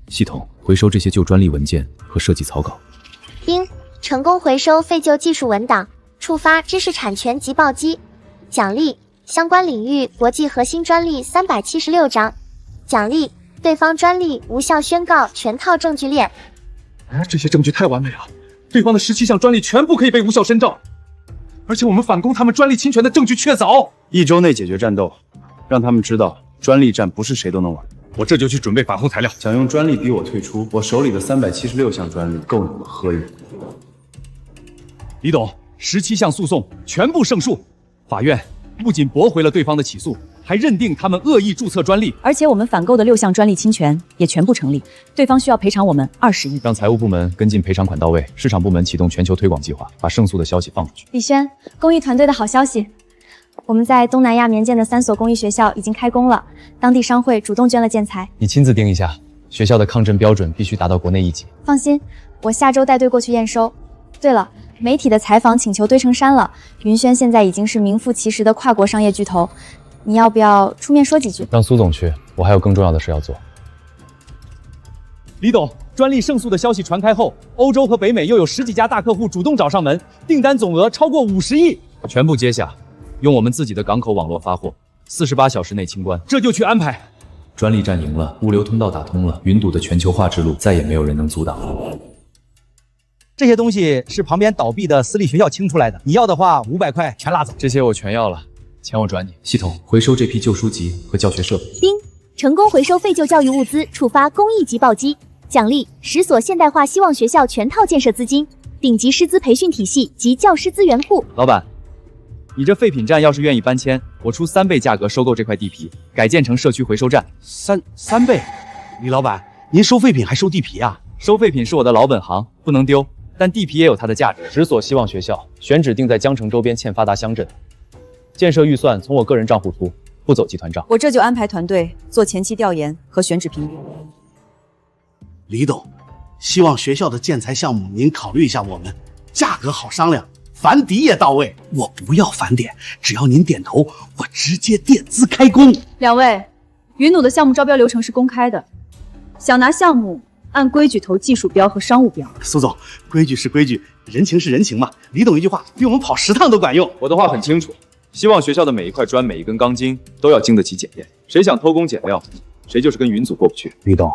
E: 系统回收这些旧专利文件和设计草稿。
D: 丁，成功回收废旧技术文档，触发知识产权及暴击。奖励：相关领域国际核心专利376张。奖励：对方专利无效宣告全套证据链。
N: 这些证据太完美了，对方的17项专利全部可以被无效申照，而且我们反攻他们专利侵权的证据确凿。
A: 1周内解决战斗，让他们知道专利战不是谁都能玩。
F: 我这就去准备反攻材料。
A: 想用专利逼我退出，我手里的376项专利够你们喝一壶。
U: 李董，17项诉讼全部胜诉，法院不仅驳回了对方的起诉，还认定他们恶意注册专利，
K: 而且我们反购的6项专利侵权也全部成立，对方需要赔偿我们20亿。
E: 让财务部门跟进赔偿款到位，市场部门启动全球推广计划，把胜诉的消息放出去。
W: 李轩，公益团队的好消息，我们在东南亚棉建的3所公益学校已经开工了，当地商会主动捐了建材。
E: 你亲自盯一下，学校的抗震标准必须达到国内1级。
W: 放心，我下周带队过去验收。对了，媒体的采访请求堆成山了，云轩现在已经是名副其实的跨国商业巨头，你要不要出面说几句？
E: 让苏总去，我还有更重要的事要做。
U: 李董，专利胜诉的消息传开后，欧洲和北美又有10几家大客户主动找上门，订单总额超过50亿，
E: 全部接下，用我们自己的港口网络发货，48小时内清关。
U: 这就去安排。
E: 专利战赢了，物流通道打通了，云堵的全球化之路再也没有人能阻挡。
U: 这些东西是旁边倒闭的私立学校清出来的，你要的话500块全拉走。
E: 这些我全要了，钱我转你。系统回收这批旧书籍和教学设备。
D: 丁，成功回收废旧教育物资，触发公益级暴击。奖励10所现代化希望学校全套建设资金，顶级师资培训体系及教师资源库。
U: 老板，你这废品站要是愿意搬迁，我出3倍价格收购这块地皮，改建成社区回收站。
N: 三倍？李老板，您收废品还收地皮啊？
U: 收废品是我的老本行，不能丢。但地皮也有它的价值。
E: 10所希望学校选址定在江城周边欠发达乡镇，建设预算从我个人账户出，不走集团账。
K: 我这就安排团队做前期调研和选址评估。
L: 李董，希望学校的建材项目您考虑一下我们，价格好商量，返抵也到位。我不要返点，只要您点头，我直接垫资开工。
K: 2位，云努的项目招标流程是公开的，想拿项目按规矩投技术标和商务标。
L: 苏总，规矩是规矩，人情是人情嘛。李董一句话比我们跑10趟都管用。
F: 我的话很清楚，希望学校的每一块砖、每一根钢筋都要经得起检验。谁想偷工减料，谁就是跟云组过不去。
L: 李董，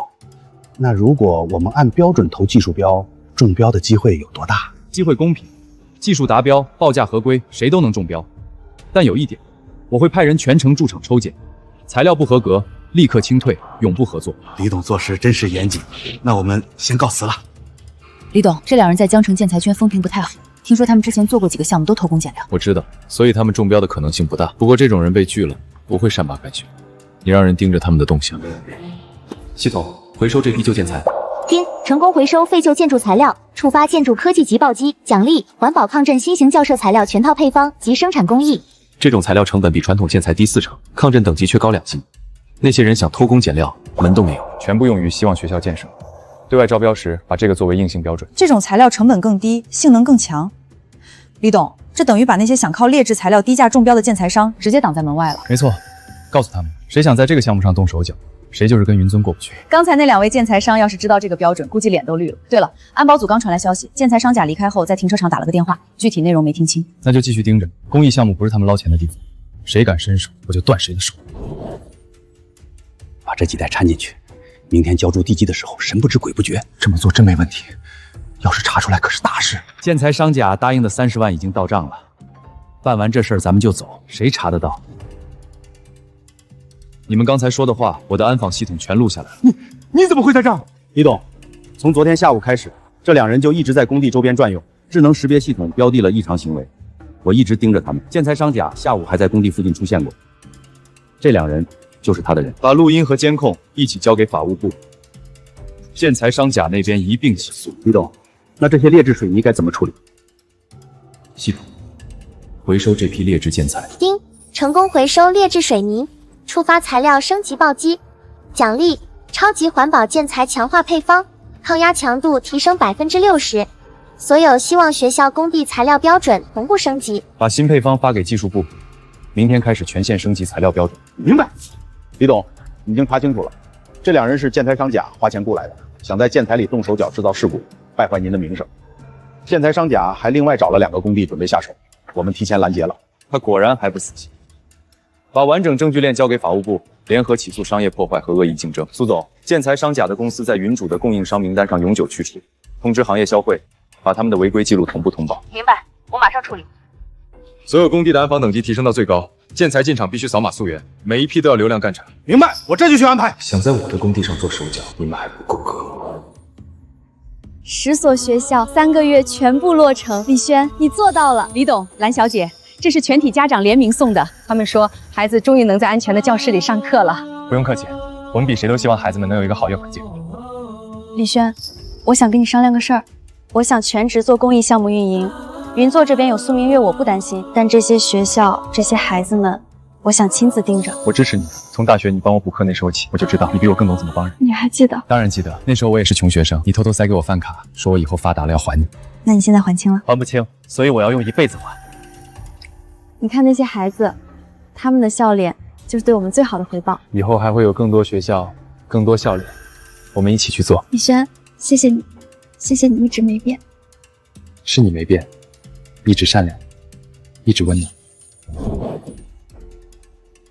L: 那如果我们按标准投技术标，中标的机会有多大？
E: 机会公平，技术达标，报价合规，谁都能中标。但有一点，我会派人全程驻场抽检，材料不合格立刻清退，永不合作。
L: 李董做事真是严谨，那我们先告辞了。
K: 李董，这2人在江城建材圈风评不太好，听说他们之前做过几个项目都偷工减料。
E: 我知道，所以他们中标的可能性不大。不过这种人被拒了，不会善罢甘休。你让人盯着他们的动向。
P: 系统回收这批旧建材。
D: 丁，成功回收废旧建筑材料，触发建筑科技级暴击。奖励环保抗震新型校舍材料全套配方及生产工艺。
P: 这种材料成本比传统建材低40%，抗震等级却高2级。那些人想偷工减料，门都没有。
E: 全部用于希望学校建设。对外招标时，把这个作为硬性标准。
K: 这种材料成本更低，性能更强。李董，这等于把那些想靠劣质材料低价中标的建材商直接挡在门外了。
E: 没错，告诉他们，谁想在这个项目上动手脚，谁就是跟云尊过不去。
K: 刚才那2位建材商要是知道这个标准，估计脸都绿了。对了，安保组刚传来消息，建材商甲离开后在停车场打了个电话，具体内容没听清。
E: 那就继续盯着，公益项目不是他们捞钱的地方，谁敢伸手，我就断谁的手。
L: 把这几袋掺进去，明天交出地基的时候神不知鬼不觉。这么做真没问题，要是查出来可是大事。
U: 建材商甲答应的30万已经到账了，办完这事儿咱们就走，谁查得到？
E: 你们刚才说的话，我的安防系统全录下来了。
N: 你怎么会在这儿？
U: 李董，从昨天下午开始，这2人就一直在工地周边转悠，智能识别系统标的了异常行为，我一直盯着他们。建材商甲下午还在工地附近出现过，这2人就是他的人。
E: 把录音和监控一起交给法务部，建材商甲那边一并起诉。
L: 李董，那这些劣质水泥该怎么处理？
E: 系统回收这批劣质建材。
D: 丁，成功回收劣质水泥，触发材料升级暴击，奖励超级环保建材强化配方，抗压强度提升60%。所有希望学校工地材料标准同步升级。
E: 把新配方发给技术部，明天开始全线升级材料标准。
A: 明白。李董，你已经查清楚了，这两人是建材商甲花钱雇来的，想在建材里动手脚制造事故，败坏您的名声。建材商甲还另外找了2个工地准备下手，我们提前拦截了。
E: 他果然还不死心，把完整证据链交给法务部，联合起诉商业破坏和恶意竞争。苏总，建材商甲的公司在云主的供应商名单上永久去除，通知行业销会，把他们的违规记录同步通报。
K: 明白，我马上处理。
P: 所有工地的安防等级提升到最高，建材进场必须扫码溯源，每一批都要流量干查。
A: 明白，我这就去安排。
P: 想在我的工地上做手脚，你们还不够格。
W: 10所学校3个月全部落成，李轩，你做到了。
K: 李董、蓝小姐，这是全体家长联名送的，他们说孩子终于能在安全的教室里上课了。
F: 不用客气，我们比谁都希望孩子们能有一个好业环境。
W: 李轩，我想跟你商量个事儿，我想全职做公益项目运营。云作这边有苏明月，我不担心，但这些学校、这些孩子们，我想亲自盯着。
F: 我支持你。从大学你帮我补课那时候起，我就知道你比我更懂怎么帮人。
W: 你还记得？
F: 当然记得，那时候我也是穷学生，你偷偷塞给我饭卡，说我以后发达了要还你。
W: 那你现在还清了？
I: 还不清，所以我要用一辈子还。
W: 你看那些孩子，他们的笑脸就是对我们最好的回报。
F: 以后还会有更多学校，更多笑脸，我们一起去做。
W: 李轩，谢谢你，谢谢你一直没变。
F: 是你没变，一直善良，一直温暖。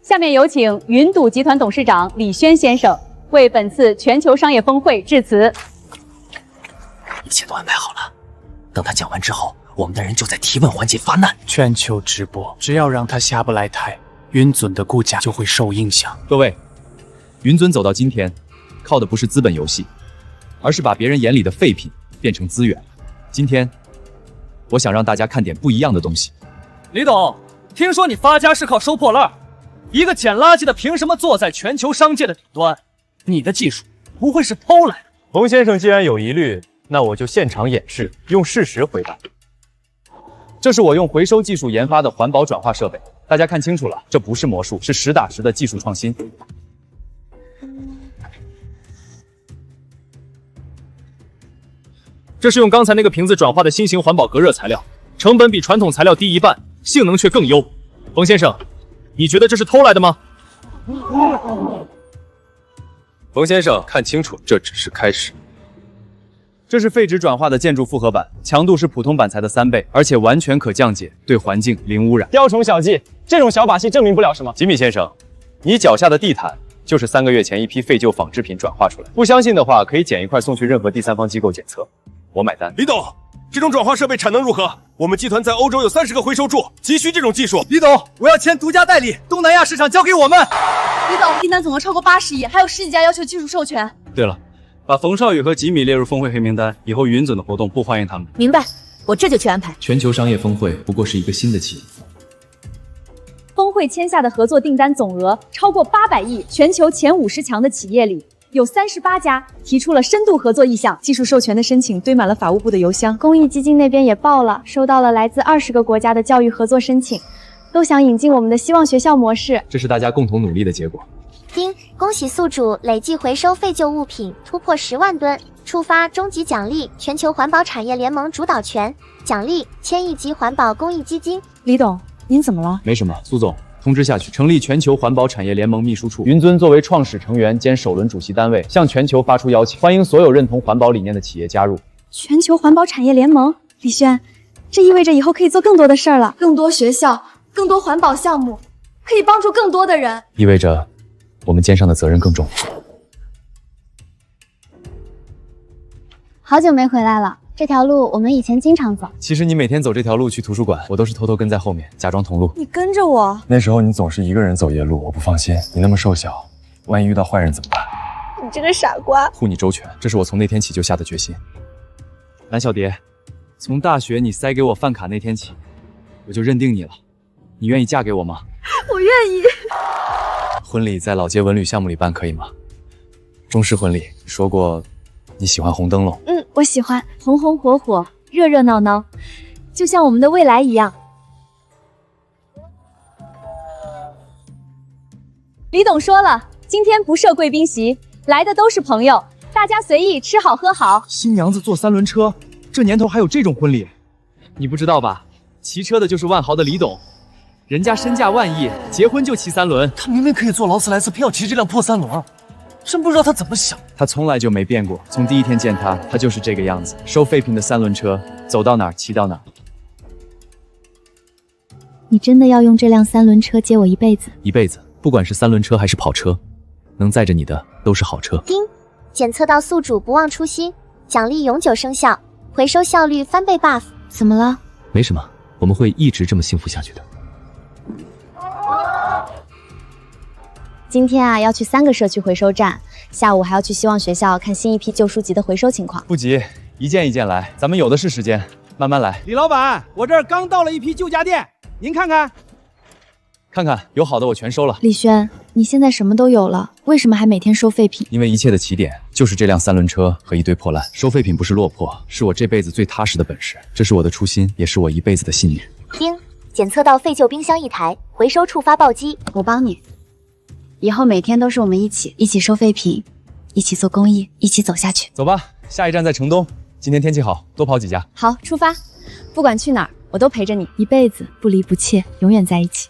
K: 下面有请云赌集团董事长李轩先生为本次全球商业峰会致辞。
Q: 一切都安排好了，等他讲完之后，我们的人就在提问环节发难。
C: 全球直播，只要让他下不来台，云尊的股价就会受影响。
E: 各位，云尊走到今天，靠的不是资本游戏，而是把别人眼里的废品变成资源。今天，我想让大家看点不一样的东西。
I: 李董，听说你发家是靠收破烂，一个捡垃圾的凭什么坐在全球商界的顶端？你的技术不会是偷来的？
F: 冯先生既然有疑虑，那我就现场演示，用事实回答。
E: 这是我用回收技术研发的环保转化设备，大家看清楚了，这不是魔术，是实打实的技术创新。
I: 这是用刚才那个瓶子转化的新型环保隔热材料，成本比传统材料低1半，性能却更优。冯先生，你觉得这是偷来的吗？
F: 冯先生，看清楚，这只是开始。
E: 这是废纸转化的建筑复合板，强度是普通板材的3倍，而且完全可降解，对环境零污染。
F: 雕虫小技，这种小把戏证明不了什么。吉米先生，你脚下的地毯就是3个月前一批废旧纺织品转化出来。不相信的话，可以捡一块送去任何第三方机构检测，我买单。
H: 李董，这种转化设备产能如何？我们集团在欧洲有30个回收处，急需这种技术。
I: 李董，我要签独家代理，东南亚市场交给我们。
W: 李董，订单总额超过80亿，还有10几家要求技术授权。
E: 对了，把冯少宇和吉米列入峰会黑名单，以后云总的活动不欢迎他们。
K: 明白，我这就去安排。
P: 全球商业峰会不过是一个新的起点。
K: 峰会签下的合作订单总额超过800亿，全球前50强的企业里，有38家提出了深度合作意向，技术授权的申请堆满了法务部的邮箱。
W: 公益基金那边也报了，收到了来自20个国家的教育合作申请，都想引进我们的希望学校模式。
E: 这是大家共同努力的结果。
D: 丁，恭喜宿主累计回收废旧物品突破10万吨，触发终极奖励全球环保产业联盟主导权，奖励1000亿级环保公益基金。
W: 李董，您怎么了？
E: 没什么，苏总，通知下去，成立全球环保产业联盟秘书处。云尊作为创始成员兼首轮主席单位，向全球发出邀请，欢迎所有认同环保理念的企业加入
W: 全球环保产业联盟。李轩，这意味着以后可以做更多的事儿了，更多学校，更多环保项目，可以帮助更多的人。
E: 意味着我们肩上的责任更重。
W: 好久没回来了，这条路我们以前经常走。
E: 其实你每天走这条路去图书馆，我都是偷偷跟在后面，假装同路。
W: 你跟着我？
F: 那时候你总是一个人走夜路，我不放心。你那么瘦小，万一遇到坏人怎么办？
W: 你这个傻瓜！
E: 护你周全，这是我从那天起就下的决心。蓝小蝶，从大学你塞给我饭卡那天起，我就认定你了。你愿意嫁给我吗？
W: 我愿意。
E: 婚礼在老街文旅项目里办可以吗？中式婚礼，说过你喜欢红灯笼。
W: 我喜欢红红火火，热热闹闹，就像我们的未来一样。
K: 李董说了，今天不设贵宾席，来的都是朋友，大家随意吃好喝好。
F: 新娘子坐三轮车，这年头还有这种婚礼？你不知道吧？骑车的就是万豪的李董，人家身价万亿，结婚就骑三轮。
Q: 他明明可以坐劳斯莱斯，偏要骑这辆破三轮，真不知道他怎么想。
F: 他从来就没变过，从第一天见他，他就是这个样子，收废品的三轮车，走到哪儿骑到哪儿。
W: 你真的要用这辆三轮车接我一辈子？
P: 一辈子，不管是三轮车还是跑车，能载着你的都是好车。
D: 丁，检测到宿主不忘初心，奖励永久生效，回收效率翻倍 buff。
W: 怎么了？
P: 没什么，我们会一直这么幸福下去的。
W: 今天啊，要去3个社区回收站，下午还要去希望学校看新一批旧书籍的回收情况。
F: 不急，一件一件来，咱们有的是时间，慢慢来。
I: 李老板，我这儿刚到了一批旧家电，您看看。
F: 看看，有好的我全收了。
W: 李轩，你现在什么都有了，为什么还每天收废品？
F: 因为一切的起点就是这辆三轮车和一堆破烂。收废品不是落魄，是我这辈子最踏实的本事，这是我的初心，也是我一辈子的信念。
D: 丁，检测到废旧冰箱1台，回收触发暴击。
W: 我帮你，以后每天都是我们一起收废品，一起做公益，一起走下去。
F: 走吧，下一站在城东。今天天气好，多跑几家。
K: 好，出发，不管去哪儿，我都陪着你，
W: 一辈子不离不弃，永远在一起。